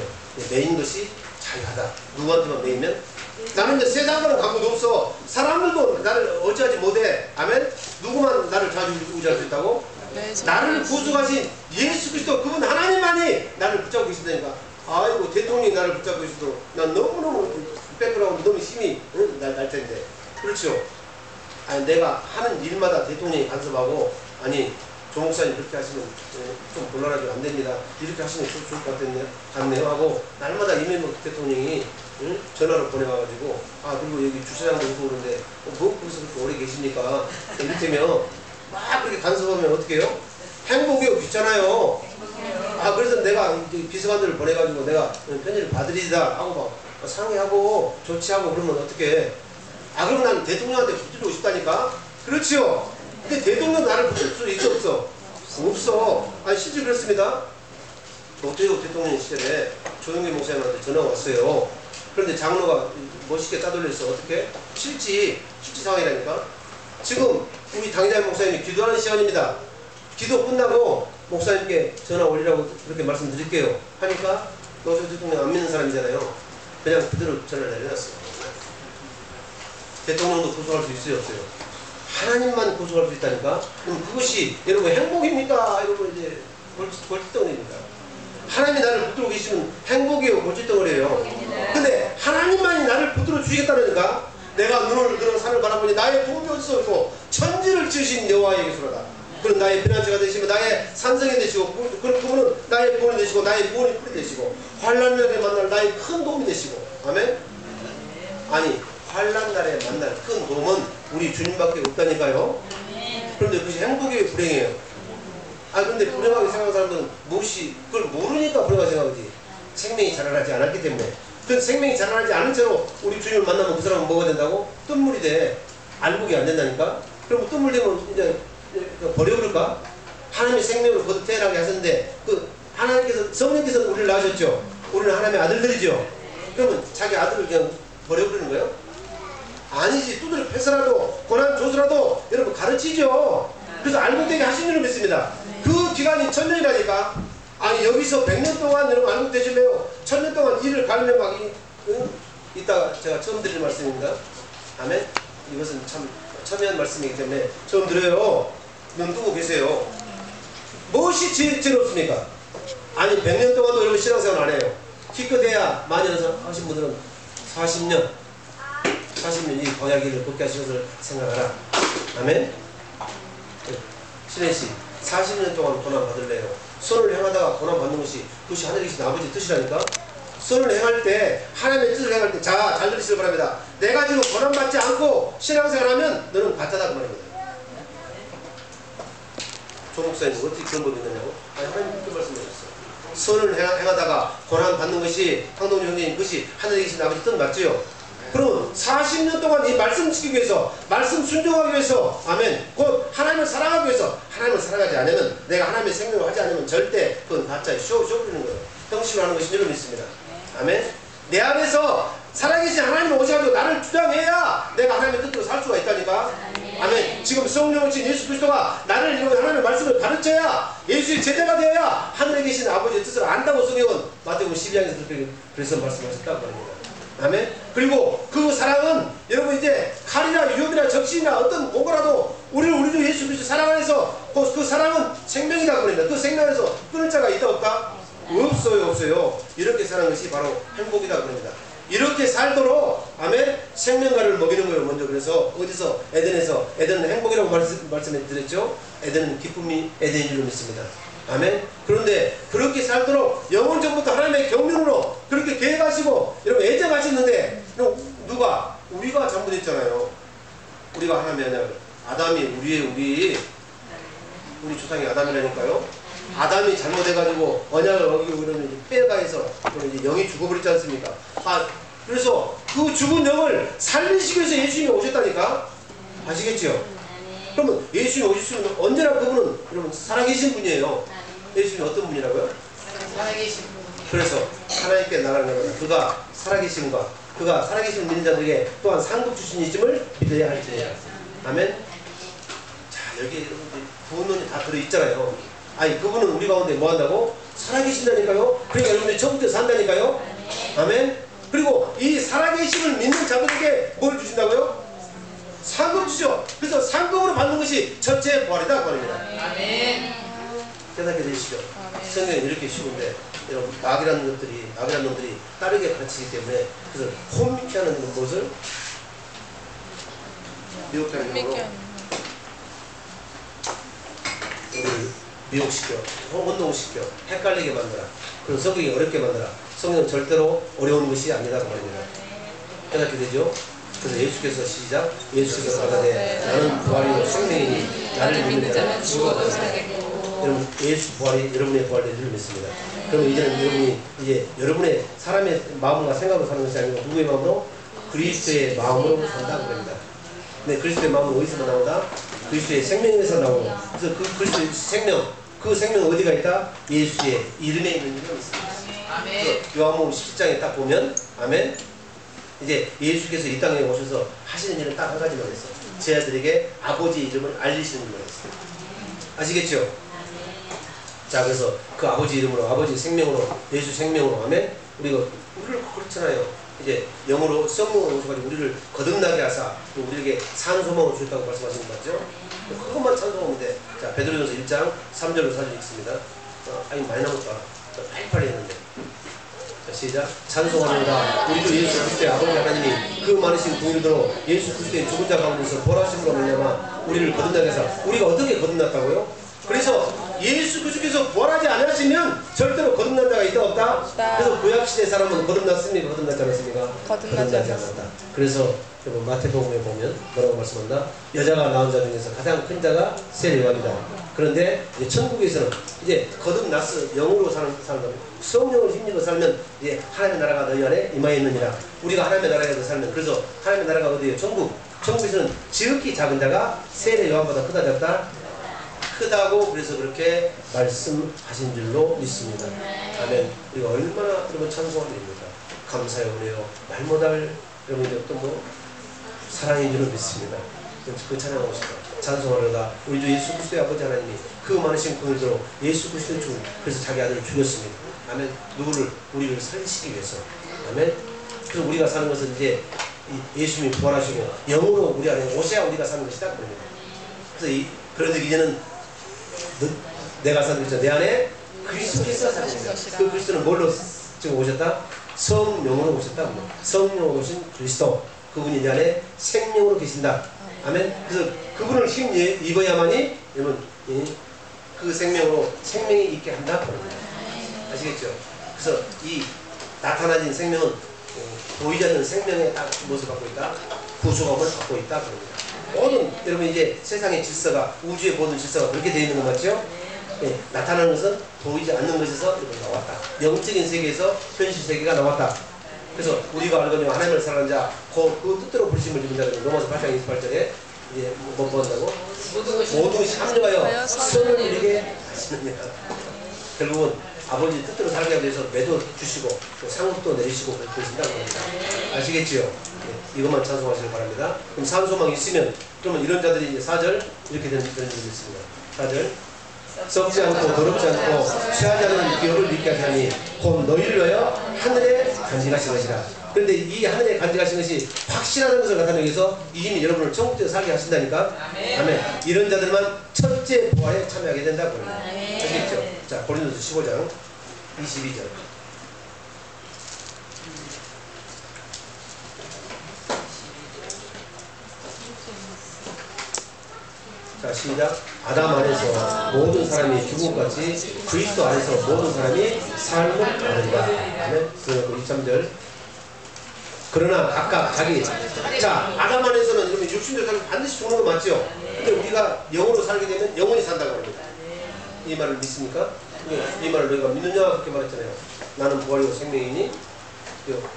메인 것이 자유하다. 누구한테만 메이면? 나는 이제 세상과는 관계도 없어. 사람들도 나를 어찌하지 못해. 아멘? 누구만 나를 좌지우지할 수 있다고? 네, 나를 구속하신 예수 그리스도 그분 하나님만이 나를 붙잡고 계신다니까. 아이고 대통령이 나를 붙잡고 있어도 난 너무너무 백그라운드 너무 힘이 날 텐데. 그렇죠? 아니 내가 하는 일마다 대통령이 간섭하고 아니 조 목사님 그렇게 하시면 좀 곤란하죠. 안 됩니다. 이렇게 하시면 좋을 것 같네요 하고 날마다 이명박 대통령이 전화를 보내와가지고 그리고 여기 주차장도 오고 그러는데 뭐 거기서 그렇게 오래 계십니까? 이를테면 막 그렇게 간섭하면 어떻게 해요? 행복이요. 귀찮아요. 그래서 내가 비서관들을 보내가지고 내가 편지를 받으리다 하고 막 상의하고 조치하고 그러면 어떻게 해? 그럼 난 대통령한테 붙들고 싶다니까? 그렇지요. 근데 대통령 나를 붙들 수 있어 없어? 없어. 실제 그렇습니다. 노태우 대통령 시절에 조영기 목사님한테 전화가 왔어요. 그런데 장로가 멋있게 따돌려서 어떻게? 실지 상황이라니까. 지금 우리 당장 목사님이 기도하는 시간입니다. 기도 끝나고 목사님께 전화 올리라고 그렇게 말씀드릴게요. 하니까 노태우 대통령 안 믿는 사람이잖아요. 그냥 그대로 전화를 내려놨어요. 대통령도 고소할 수 있어요 없어요? 하나님만 고소할 수 있다니까? 그럼 그것이 여러분 행복입니까? 여러분 이제 골칫덩어리입니다. 하나님이 나를 붙들고 계시면 행복이에요? 골칫덩어리예요? 근데 하나님만이 나를 붙들어 주시겠다니까. 내가 눈을 들어 산을 바라보니 나의 도움이 어디서 있고 천지를 지으신 여호와의 것으로다. 그는 나의 피난처가 되시고 나의 산성이 되시고 그분은 나의 구원이 되시고 나의 구원이 풀이 되시고 환난 날에 만날 나의 큰 도움이 되시고. 아멘. 아니 환난 날에 만날 큰 도움은 우리 주님밖에 없다니까요. 그런데 그것이 행복이에요, 불행이에요? 근데 불행하게 생각하는 사람들은 무엇이 그걸 모르니까 불행하게 생각하지. 생명이 자라나지 않았기 때문에. 그 생명이 자라나지 않은 채로 우리 주님을 만나면 그 사람은 뭐가 된다고? 뜬물이 돼. 알곡이 안 된다니까. 그럼 뜬물 되면 이제 버려버릴까? 하나님의 생명을 거듭 태어나게 하셨는데 그 하나님께서 성령께서 우리를 낳으셨죠. 우리는 하나님의 아들들이죠. 그러면 자기 아들을 그냥 버려버리는 거예요? 아니지. 두드려 패서라도 고난 줘서라도 여러분 가르치죠. 그래서 알곡되게 하신 줄을 믿습니다. 그 기간이 1000년이라니까. 아니 여기서 100년 동안 여러분 알곡 되실래요? 1000년 동안 이를 갈면 막 이따가 제가 처음 드릴 말씀입니다. 아멘. 이것은 참 첨예한 말씀이기 때문에 처음 드려요. 눈 뜨고 계세요. 무엇이 제일 없습니까? 아니 100년 동안도 여러분 신앙생활 안 해요. 기껏해야 많이 하신 분들은 40년 이 광야길을 걷게 하신 것을 생각하라. 아멘. 신혜씨 40년 동안 고난 받을래요? 선을 행하다가 고난 받는 것이 그것이 하늘에 계신 아버지 뜻이라니까. 선을 행할 때 하나님의 뜻을 행할 때 자 잘 들으시길 바랍니다. 내가 지금 고난 받지 않고 신앙생활하면 너는 가짜다 그 말입니다. 조 목사님 어떻게 그런 법이 있느냐고? 아니 하나님 그렇게 말씀하셨어요. 선을 행하다가 고난 받는 것이 황동주 형님 그것이 하늘에 계신 아버지 뜻 맞지요? 그럼 40년 동안 이 말씀 지키기 위해서 말씀 순종하기 위해서 아멘 곧 하나님을 사랑하기 위해서 하나님을 사랑하지 않으면 내가 하나님의 생명을 하지 않으면 절대 그건 가짜의 쇼 부리는 거예요. 형식으로 하는 것이 여러분 있습니다. 아멘. 내 안에서 살아계신 하나님을 오셔가지고 나를 주장해야 내가 하나님의 뜻대로 살 수가 있다니까. 아멘. 지금 성령이신 예수 그리스도가 나를 이루는 하나님의 말씀을 가르쳐야 예수의 제자가 되어야 하늘에 계신 아버지의 뜻을 안다고 성경은 마태복음 12장에서 그래서 말씀하셨다고 합니다. 아멘. 그리고 그 사랑은 여러분 이제 칼이나 위협이나 적신이나 어떤 뭐라도 우리를 우리 주 예수 그리스도 사랑 안에서 그 사랑은 생명이다 그럽니다. 그 생명 안에서 끊을 자가 있다 없다? 없어요. 이렇게 사는 것이 바로 행복이다 그럽니다. 이렇게 살도록 아멘 생명과를 먹이는 거예요. 먼저 그래서 어디서 에덴은 행복이라고 말씀해 드렸죠. 에덴은 기쁨이 에덴인 줄 믿습니다. 아멘. 그런데 그렇게 살도록 영원전부터 하나님의 경륜으로 그렇게 계획하시고 여러분 애정하시는데 누가? 우리가 잘못했잖아요. 우리가 하나님의 아담이 우리 조상이 아담이라니까요. 아담이 잘못해가지고 언약을 어기고 그러면 빼가해서 이제 영이 죽어버렸지 않습니까? 그래서 그 죽은 영을 살리시기 위해서 예수님이 오셨다니까. 아시겠죠? 그러면 예수님이 오셨으면 언제나 그분은 여러분 살아계신 분이에요. 예수님이 어떤 분이라고요? 살아계신 분. 그래서 하나님께 나가는 그가 살아계심과 그가 살아계신 믿는 자들에게 또한 상급 주신이심을 믿어야 할지니라. 아멘. 자 여기 부분론이 다 들어있잖아요. 아니 그분은 우리 가운데 뭐한다고? 살아계신다니까요. 그러니까 여러분들이 처음부터 산다니까요. 아멘. 그리고 이 살아계심을 믿는 자들에게 뭘 주신다고요? 상급 주죠. 그래서 상급으로 받는 것이 첫째 부활이다 그 말입니다. 아멘. 깨닫게 되시죠. 성경이 이렇게 쉬운데 여러분 악이라는 놈들이 다르게 가르치기 때문에 그래서 혼미케 하는 것을 미혹하는 용어로 우리를 미혹시켜, 혼동시켜, 헷갈리게 만들어. 그런 성경이 어렵게 만들어. 성경은 절대로 어려운 것이 아니다 그 말입니다. 깨닫게 되죠. 그래서 예수께서 시작. 예수께서 가라되 나는 부활이요 생명이니 나를 믿는 자는 죽어도 살겠고. 여러분 예수 부활이 여러분의 부활된 줄 믿습니다. 그럼 이제는 여러분이 이제 여러분의 사람의 마음과 생각으로 사는 것이 아니고 누구의 마음으로? 그리스도의 마음으로 산다고 합니다. 네, 그리스도의 마음은 어디서 나오다? 그리스도의 생명에서 나오고. 그래서 그 그리스도의 생명, 그 생명은 어디가 있다? 예수의 이름에 있는 줄로 믿습니다. 아멘. 요한복음 17장에 딱 보면 아멘. 이제 예수께서 이 땅에 오셔서 하시는 일은 딱 한 가지만 했어. 제 아들에게 아버지의 이름을 알리시는 일만 했어요. 아시겠죠? 자, 그래서 그 아버지 이름으로, 아버지 생명으로, 예수 생명으로 하면 우리를 그렇잖아요. 이제 영으로 성령으로 오셔가지고 우리를 거듭나게 하사 우리에게 산 소망을 주셨다고 말씀하시는 거죠. 그것만 찬송하면 돼. 자, 베드로전서 1장 3절로 4절 읽습니다. 아니 많이 남았다. 빨리빨리 했는데. 시작. 찬송합니다. 우리 주 예수 그리스도의 아버지 하나님이 그 많으신 긍휼으로 예수 그리스도의 죽은 자 가운데서 벌하심으로 말미암아 우리를 거듭나게 해서 우리가 어떻게 거듭났다고요? 그래서 예수 그리스도께서 부활하지 않으시면 절대로 거듭난 자가 있다 없다? 없다. 그래서 구약시대 사람은 거듭났습니까? 거듭나지 않았습니까? 거듭나지 않았다. 그래서 여러분 마태복음에 보면 뭐라고 말씀한다? 여자가 낳은 자 중에서 가장 큰 자가 세례요한이다. 그런데 이제 천국에서는 이제 거듭났어 영으로 사는 사람들 성령을 힘입어 살면 이제 하나님의 나라가 너희 안에 임하여 있느니라. 우리가 하나님의 나라에서 살면 그래서 하나님의 나라가 어디에요? 천국에서는 지극히 작은 자가 세례요한보다 크다 작다? 크다고 그래서 그렇게 말씀하신 줄로 믿습니다. 아멘. 우리가 얼마나 여러분 찬송하는 일입니까? 감사의 은혜요 말 못할 여러분들 또 뭐 사랑인 줄로 믿습니다. 그 찬양하고 싶다. 찬송하려다 우리 주 예수 그리스도의 아버지 하나님이 그 많으신 긍휼으로 예수 그리스도의 죽음 그래서 자기 아들을 죽였습니다. 아멘. 누구를? 우리를 살리시기 위해서. 아멘. 그래서 우리가 사는 것은 이제 예수님이 부활하시고 영으로 우리 안에 오셔야 우리가 사는 것이다. 그래서 그런데 이제는 내가 사는 것이 내 안에 그리스도께서 사는 것이다. 그 그리스도는 뭘로 지금 오셨다? 성령으로 오셨다. 성령으로 오신 그리스도 그분이 내 안에 생명으로 계신다. 아멘. 그래서 그분을 힘입어야만이 여러분 그 생명으로 생명이 있게 한다. 아시겠죠? 그래서 이 나타나진 생명은 보이지 않는 생명의 딱 무엇을 갖고 있다? 구속함을 갖고 있다. 모든 여러분 이제 세상의 질서가 우주의 모든 질서가 그렇게 되어 있는 거 맞죠? 예, 나타나는 것은 보이지 않는 것에서 나왔다. 영적인 세계에서 현실 세계가 나왔다. 그래서 우리가 알거니와 하나님을 사랑하는 자, 그 뜻대로 부르심을 입은 자들은 로마서 8장 28절에 이제 뭐 본다고? 모든 것이 합력하여 선을 이루게 하시느니라. 결국은 아버지 뜻대로 살게 하기 위해서 매도 주시고 또 상급도 내리시고 그러신다고 합니다. 아시겠지요? 네, 이것만 찬송하시길 바랍니다. 그럼 산소망이 있으면 그러면 이런 자들이 이제 4절 이렇게 되는 일이 있습니다. 4절 썩지 않고 더럽지 않고 취하지 않는 기업을 믿게 하시니 곧 너희를 위하여 하늘에 간직하신 것이라. 그런데 이 하늘에 간직하신 것이 확실하다는 것을 나타내기 위해서 이미 여러분을 천국에서 살게 하신다니까. 아멘. 이런 자들만 첫째 부활에 참여하게 된다고 합니다. 아시겠죠? 자, 고린도서 15장 22절. 자, 시작. 아담 안에서 모든 사람이 죽은 것 같이 그리스도 안에서 모든 사람이 삶을 얻으리라. 아멘. 23절. 그러나 각각 자기. 자, 아담 안에서는 여러분 육신대로 살면 반드시 죽는 거 맞죠? 근데 우리가 영으로 살게 되면 영원히 산다고 합니다. 이 말을 믿습니까? 이 말을 너희가 믿느냐? 그렇게 말했잖아요. 나는 부활이고 생명이니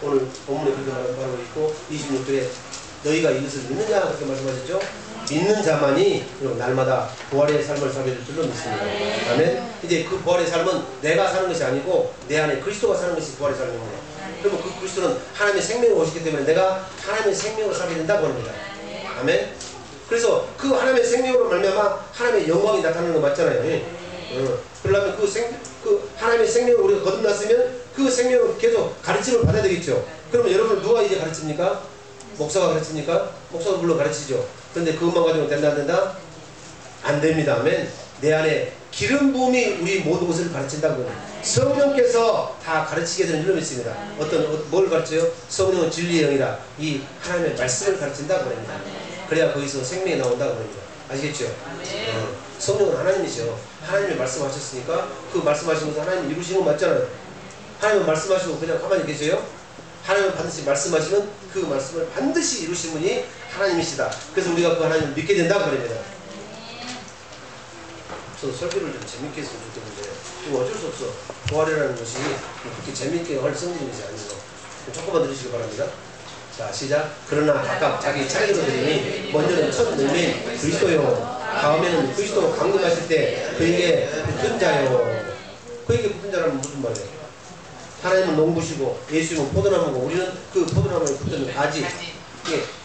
오늘 본문에 그렇게 말하고 있고 26절에 너희가 이것을 믿느냐? 그렇게 말씀하셨죠? 믿는 자만이 날마다 부활의 삶을 살게 될 줄로 믿습니다. 아멘. 이제 그 부활의 삶은 내가 사는 것이 아니고 내 안에 그리스도가 사는 것이 부활의 삶인 겁니다. 그러면 그 그리스도는 하나님의 생명으로 오시기 때문에 내가 하나님의 생명으로 살게 된다고 합니다. 아멘. 그래서 그 하나님의 생명으로 말미암아 하나님의 영광이 나타나는 거 맞잖아요. 그러려면 그 하나님의 생명을 우리가 거듭났으면 그 생명을 계속 가르침을 받아야 되겠죠. 그러면 여러분 누가 이제 가르칩니까? 목사가 가르칩니까? 목사가 물론 가르치죠. 그런데 그것만 가지고 된다 안 된다? 안 됩니다. 아멘. 내 안에 기름 부음이 우리 모든 것을 가르친다고. 성령께서 다 가르치게 되는 줄로 믿습니다. 뭘 가르쳐요? 성령은 진리의 영이라 이 하나님의 말씀을 가르친다고 합니다. 그래야 거기서 생명이 나온다고 합니다. 아시겠죠? 성령은 하나님이죠. 하나님이 말씀하셨으니까 그 말씀하신 것을 하나님이 이루시는 거 맞잖아요. 하나님은 말씀하시고 그냥 가만히 계세요? 하나님은 반드시 말씀하시면 그 말씀을 반드시 이루신 분이 하나님이시다. 그래서 우리가 그 하나님을 믿게 된다고 그럽니다. 저도 설교를 좀 재밌게 했으면 좋겠는데 이거 어쩔 수 없어. 부활이라는 것이 그렇게 재밌게 할 성질인 것이 아니고 조금만 들으시기 바랍니다. 자, 시작. 그러나 각각 자기 차례로 드리니 먼저는 첫 열매인 그리스도요, 다음에는 그리스도 강림하실 때 그에게 붙은 자요. 그에게 붙은 자라면 무슨 말이에요? 하나님은 농부시고 예수님은 포도나무고 우리는 그 포도나무에 붙는 가지.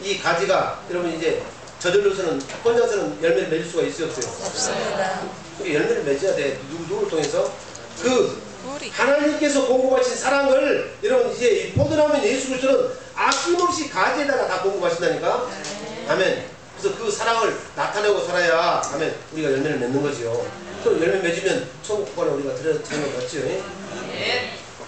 이 가지가 여러분 이제 저절로서는 혼자서는 열매를 맺을 수가 있어요, 없어요? 없습니다. 열매를 맺어야 돼. 누구를 통해서? 그 우리. 하나님께서 공급하신 사랑을 여러분 이제 이 포도나무인 예수 그리스도는 아낌없이 가지에다가 다 공급하신다니까. 아멘. 그래서 그 사랑을 나타내고 살아야 아멘 우리가 열매를 맺는 거지요. 또 열매 맺으면 천국 구간에 우리가 들어가는 거 맞지요?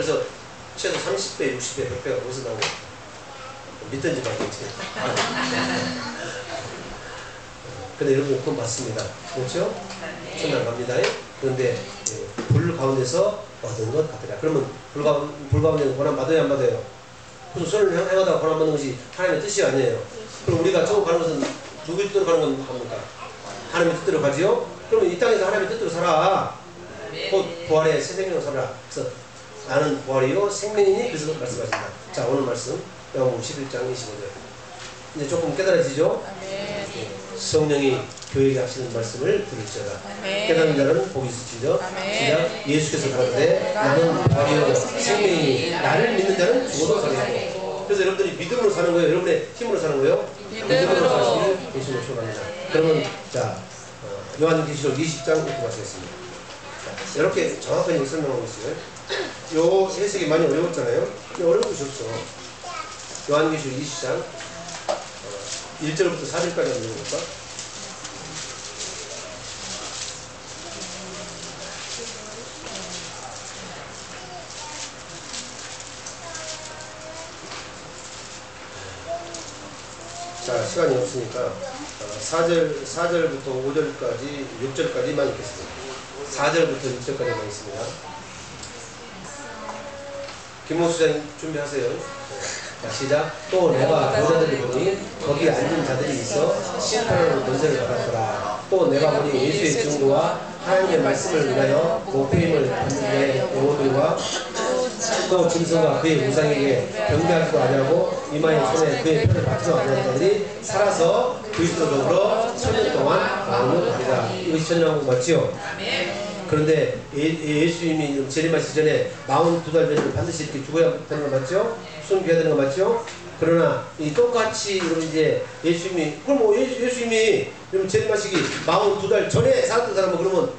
그래서 최소 30배, 60배, 100배가 거기서 나오고 믿든지 말든지. 근데 여러분 그건 맞습니다. 그렇죠? 천당 갑니다. 그런데 불 가운데서 얻은 것 같더라. 그러면 불 가운데는 고난 받아야 안 받아요? 그래서 선을 행하다가 고난 받는 것이 하나님의 뜻이 아니에요. 그럼 우리가 천국 가는 것은 누구의 뜻대로 가는 건 뭡니까? 하나님의 뜻대로 가지요? 그러면 이 땅에서 하나님의 뜻대로 살아. 곧 부활의 새 생명으로 살아. 그래서 나는 부활이요 생명이니 그래서 말씀하신다. 자, 오늘 말씀 요한복음 11장 25절. 이제 조금 깨달아지죠? 아멘. 성령이 교회에게 하시는 말씀을 들을지어다. 아멘. 깨닫는 자는 복이 있을지어다. 아멘. 시작. 예수께서 가라사대 나는 부활이요 생명이니 나를 믿는 자는 죽어도 살겠고. 그래서 여러분들이 믿음으로 사는 거예요? 여러분의 힘으로 사는 거예요? 믿음으로 사시길 예수님을 축원합니다. 그러면 자 요한계시록 20장 이렇게 마치겠습니다. 자, 이렇게 정확하게 설명하고 있어요. 요 해석이 많이 어려웠잖아요. 어려운 것이 없어. 요한계시록 20장 1절부터 4절까지 한번 읽어볼까? 자, 시간이 없으니까 4절부터 5절까지 6절까지만 읽겠습니다. 4절부터 6절까지만 있습니다. 김모수장 준비하세요. 자, 시작. 또 내가 보자들을 보니 거기 앉은 자들이 있어 심판하는 권세를 받았더라. 또 내가 보니 예수의 증거와 하나님의 말씀을 위하여 목배임을 받는 자의 영혼들과 또 짐승과 그의 우상에게 경배하지도 아니하고 이마의 손에 그의 편을 받지도 아니하는 자들이 살아서 그리스도로 더불어 천년 동안 왕을 하리라. 이것이 천년왕국 맞지요? 그런데 예수님이 재림하시기 전에 42달 전에 반드시 이렇게 죽어야 되는 거 맞죠? 순교해야 되는 거 맞죠? 그러나 이 똑같이 이제 예수님이 그럼 예수님이 재림하시기 42달 전에 살았던 사람은 그러면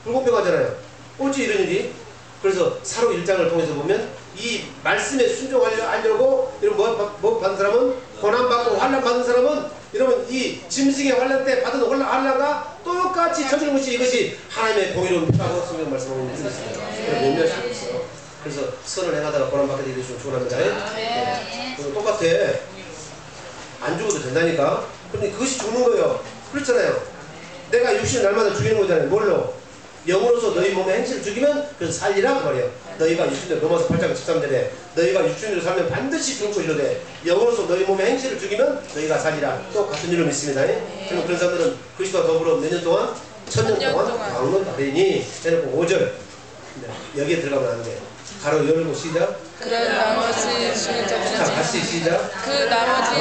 불공평하잖아요. 어찌 이런 일이? 그래서 사로 1장을 통해서 보면 이 말씀에 순종하려고 이런 뭐 받은 사람은 고난받고 환난 받은 사람은 이러면 이 짐승의 환난 때 받은 환난과 똑같이 저지른 것이 이것이 하나님의 공의로운 표라고 성경 말씀하고 있는 것입니다. 몇몇이 있어. 그래서 선을 행하다가 고난받게 되기 되시면 축원합니다. 네. 똑같아. 안 죽어도 된다니까. 근데 그것이 죽는 거예요. 그렇잖아요. 내가 육신을 날마다 죽이는 거잖아요. 뭘로? 영으로서 너희 몸의 행실을 죽이면 그래서 살리라 그 말이에요. 너희가 육신대로 로마서 8장 13절에 너희가 육신대로 살면 반드시 죽을 것이로되 영으로서 너희 몸의 행실을 죽이면 너희가 살리라. 또 같은 일로 믿습니다. 그럼 그런 사람들은 그리스도와 더불어 몇 년 동안? 천년 동안 왕론 받으니 해놓고 5절 여기에 들어가면 안 돼. 가로 열고 시작. 그 나머지 자, 같이 시작. 그 나머지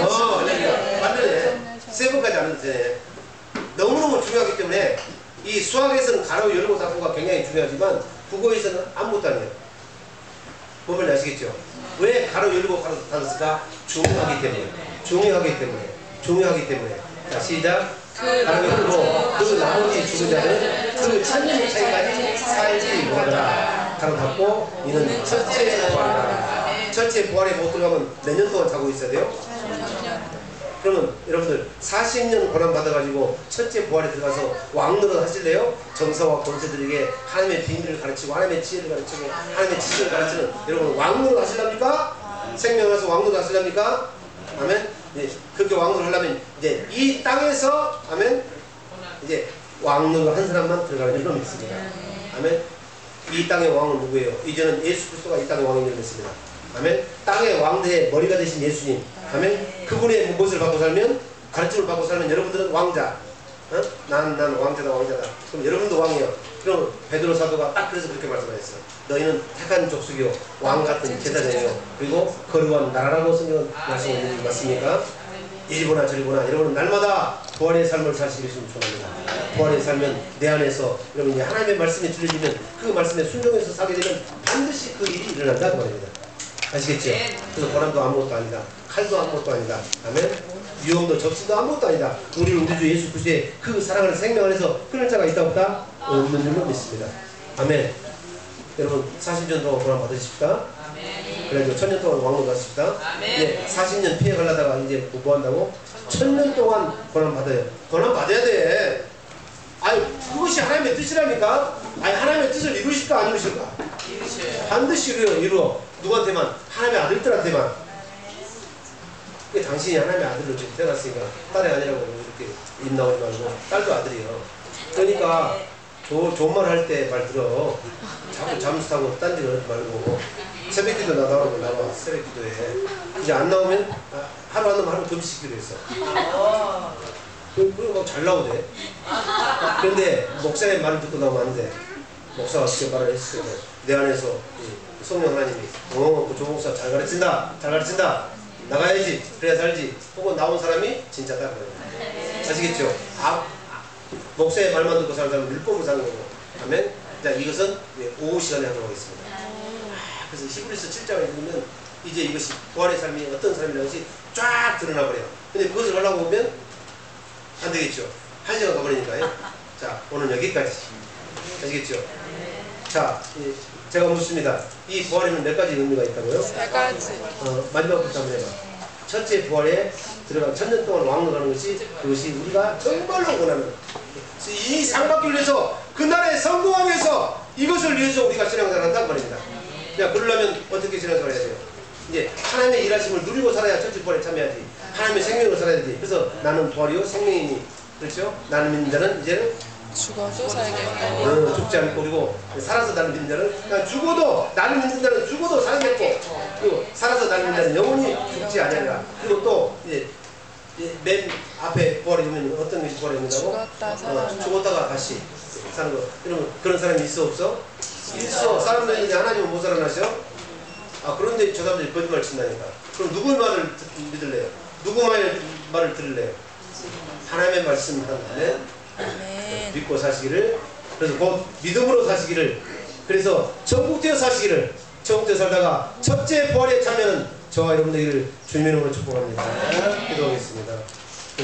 완전히 세 번까지 안 해도 돼. 너무너무 중요하기 때문에 이 수학에서는 가로 열고 닫고가 굉장히 중요하지만 국어에서는 아무것도 아니에요. 뭔 말인지 아시겠죠? 왜 가로 열고 가로 닫았을까? 중요하기 때문에. 자, 시작. 가로 열고 그 나머지 죽은 자는 그 천년 차이까지 살지 못하더라. 가로 닫고 이는 첫째 부활이다. 첫째 부활에 못 들어가면 몇 년 동안 자고 있어야 돼요? 그러면 여러분들 40년 고난 받아가지고 첫째 부활에 들어가서 왕노릇 하실래요? 정사와 권세들에게 하나님의 비밀을 가르치고 하나님의 지혜를 가르치고 하나님의 지식을 가르치는 여러분 왕노릇 하실랍니까? 생명에서 왕노릇 하실랍니까? 아멘. 네, 그렇게 왕노릇 하려면 이제 이 땅에서 아멘 이제 왕노릇 한 사람만 들어가는 줄로 믿습니다. 아멘. 이 땅의 왕은 누구예요? 이제는 예수 그리스도가 이 땅의 왕인 줄 믿습니다. 아멘. 땅의 왕대의 머리가 되신 예수님. 아멘. 그분의 무엇을 받고 살면 가르침을 받고 살면 여러분들은 왕자. 난 왕자다. 그럼 여러분도 왕이에요. 그럼 베드로 사도가 딱 그래서 그렇게 말씀하셨어요. 너희는 택한 족속이요 왕 같은 제사장이요 그리고 거룩한 나라라고 성경 말씀하시는 게 맞습니까? 이리보나 저리보나 여러분은 날마다 부활의 삶을 사시길 축원합니다. 부활의 삶은 내 안에서 여러분이 하나님의 말씀이 들려지면 그 말씀에 순종해서 살게 되면 반드시 그 일이 일어난다 그 말입니다. 아시겠죠? 그래서 고난도 아무것도 아니다. 칼도 아무것도 아니다. 아멘. 위험도 접수도 아무것도 아니다. 우리를 우리 주 예수 그리스도의 그 사랑하는 생명 안에서 끊을 자가 있다 없다? 없는 줄로 믿습니다. 아멘. 여러분 40년 동안 고난 받으십시다. 그래가지고 1000년 동안 왕노릇 하십시다. 예, 40년 피해 가려다가 이제 뭐 한다고? 1000년 동안 고난 받아요. 고난 받아야 돼. 아니 그것이 하나님의 뜻이랍니까? 아니 하나님의 뜻을 이루실까 안 이루실까? 반드시 이루어. 누구한테만? 하나님의 아들들한테만. 그게 당신이 하나님의 아들로 태어났으니까 딸이 아니라고 이렇게 입 나오지 말고 딸도 아들이에요. 그러니까 좋은 말 할 때 말 들어. 자꾸 잠수 타고 딴 데 넣지 말고 새벽 기도 나가라고 나와. 새벽 기도에 이제 안 나오면 하루 안 나오면 하루 금식기로 했어. 그리고 막 잘 나오대. 그런데 목사의 말을 듣고 나오면 안 돼. 목사가 어떻게 말을 했어요. 내 안에서 성령 하나님이 그 조목사 잘 가르친다. 잘 가르친다. 나가야지. 그래야 살지. 혹은 나온 사람이 진짜 따라가요. 아시겠죠? 목사의 말만 듣고 사는 사람은 율법으로 사는 거고. 아멘. 자, 이것은 오후 시간에 하도록 하겠습니다. 그래서 히브리서 7장을 읽으면 이제 이것이 부활의 삶이 어떤 삶이라는 것이 쫙 드러나 버려요. 근데 그것을 하려고 보면 안 되겠죠. 한 시간 가버리니까요. 자, 오늘 여기까지. 아시겠죠? 자, 제가 묻습니다. 이 부활에는 몇 가지 의미가 있다고요? 3가지. 마지막부터 한번 해봐. 첫째, 부활에 들어간 1000년 동안 왕노하는 것이 그것이 우리가 정말로 원하는 이 상받기 위해서 그날에 성공하기 위해서 이것을 위해서 우리가 신앙생활을 한다는 말입니다. 야, 그러려면 어떻게 신앙생활을 해야 돼요? 이제 하나님의 일하심을 누리고 살아야 첫째 부활에 참여하지. 하나님의 생명으로 살아야 되지. 그래서 나는 부활이요 생명이니. 그렇죠? 나는 믿는 자는 이제는 죽어도 살겠고. 죽지 않고, 그리고 살아서 나를 믿는 자는 그냥 죽어도, 나를 믿는 자는 죽어도 살겠고, 그리고 살아서 나를 믿는 자는 영원히 죽지 않으리라. 그리고 또 이제 맨 앞에 부활에 보면 어떤 것이 부활에 있는다고? 죽었다가 다시 사는 거. 여러분 그런 사람이 있어 없어? 있어. 사람들이 이제 하나님은 못 살아나셔? 그런데 저 사람들이 거짓말 친다니까. 그럼 누구 말을 믿을래요? 누구 말을 들을래요? 하나님의 말씀 하나님 믿고 사시기를. 그래서 곧 믿음으로 사시기를. 그래서 전국되어 사시기를. 전국되어 살다가 첫째 부활에 참여는 저와 여러분들을 주님의 이름으로 축복합니다. 기도하겠습니다.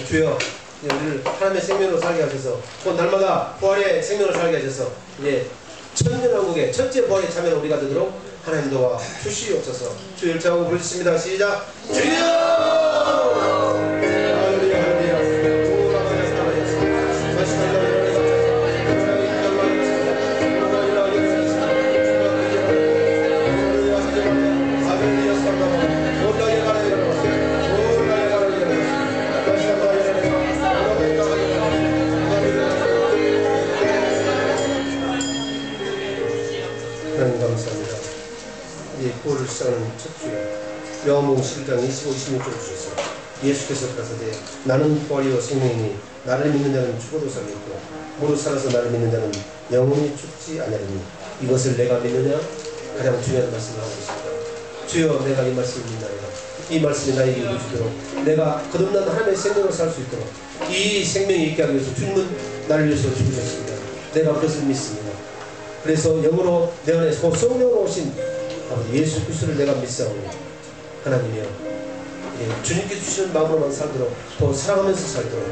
주여, 우리를 하나님의 생명으로 살게 하셔서 곧 날마다 부활의 생명을 살게 하셔서 이제 천년왕국의 첫째 부활에 참여는 우리가 되도록 하나님 도와 주시옵소서. 주 열차하고 부르짖습니다. 시작. 주여! 하나님 감사합니다. 이 부활을 시작하는 첫 주에 요한복음 11장 25, 26절 주셨어요. 예수께서 가라사대 나는 부활이요 생명이니 나를 믿는 자는 죽어도 살겠고 모두 살아서 나를 믿는 자는 영원히 죽지 아니하리니 이것을 내가 믿느냐? 가장 중요한 말씀을 하고 있습니다. 주여, 내가 이 말씀을 믿나이다. 이 말씀이 나에게 이루어지도록 내가 거듭난 하나님의 생명을 살 수 있도록 이 생명이 있게 하기 위해서 주님은 나를 위해서 죽으셨습니다. 내가 그것을 믿습니다. 그래서 영으로 내 안에 성령으로 오신 아버지 예수 그리스도를 내가 믿사오니 하나님이여, 주님께 주시는 마음으로만 살도록 또 사랑하면서 살도록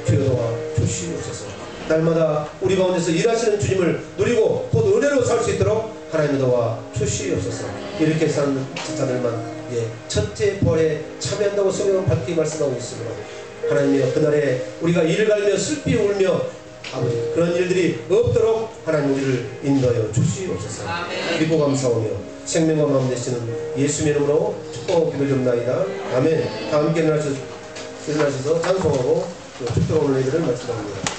주여 도와 주시옵소서. 날마다 우리 가운데서 일하시는 주님을 누리고 곧 은혜로 살 수 있도록 하나님 도와 주시옵소서. 이렇게 사는 자들만 첫째 부활에 참여한다고 성경은 밝히 말씀하고 있으므로 하나님이여, 그날에 우리가 이를 갈며 슬피 울며 아버지 그런 일들이 없도록 하나님 우리를 인도하여 주시옵소서. 믿고 감사하며 생명과 마음 되시는 예수의 이름으로 축복하고 기도드립나이다. 아멘. 다 함께 일어나셔서 찬송하고 축복하는 예배를 마치겠습니다.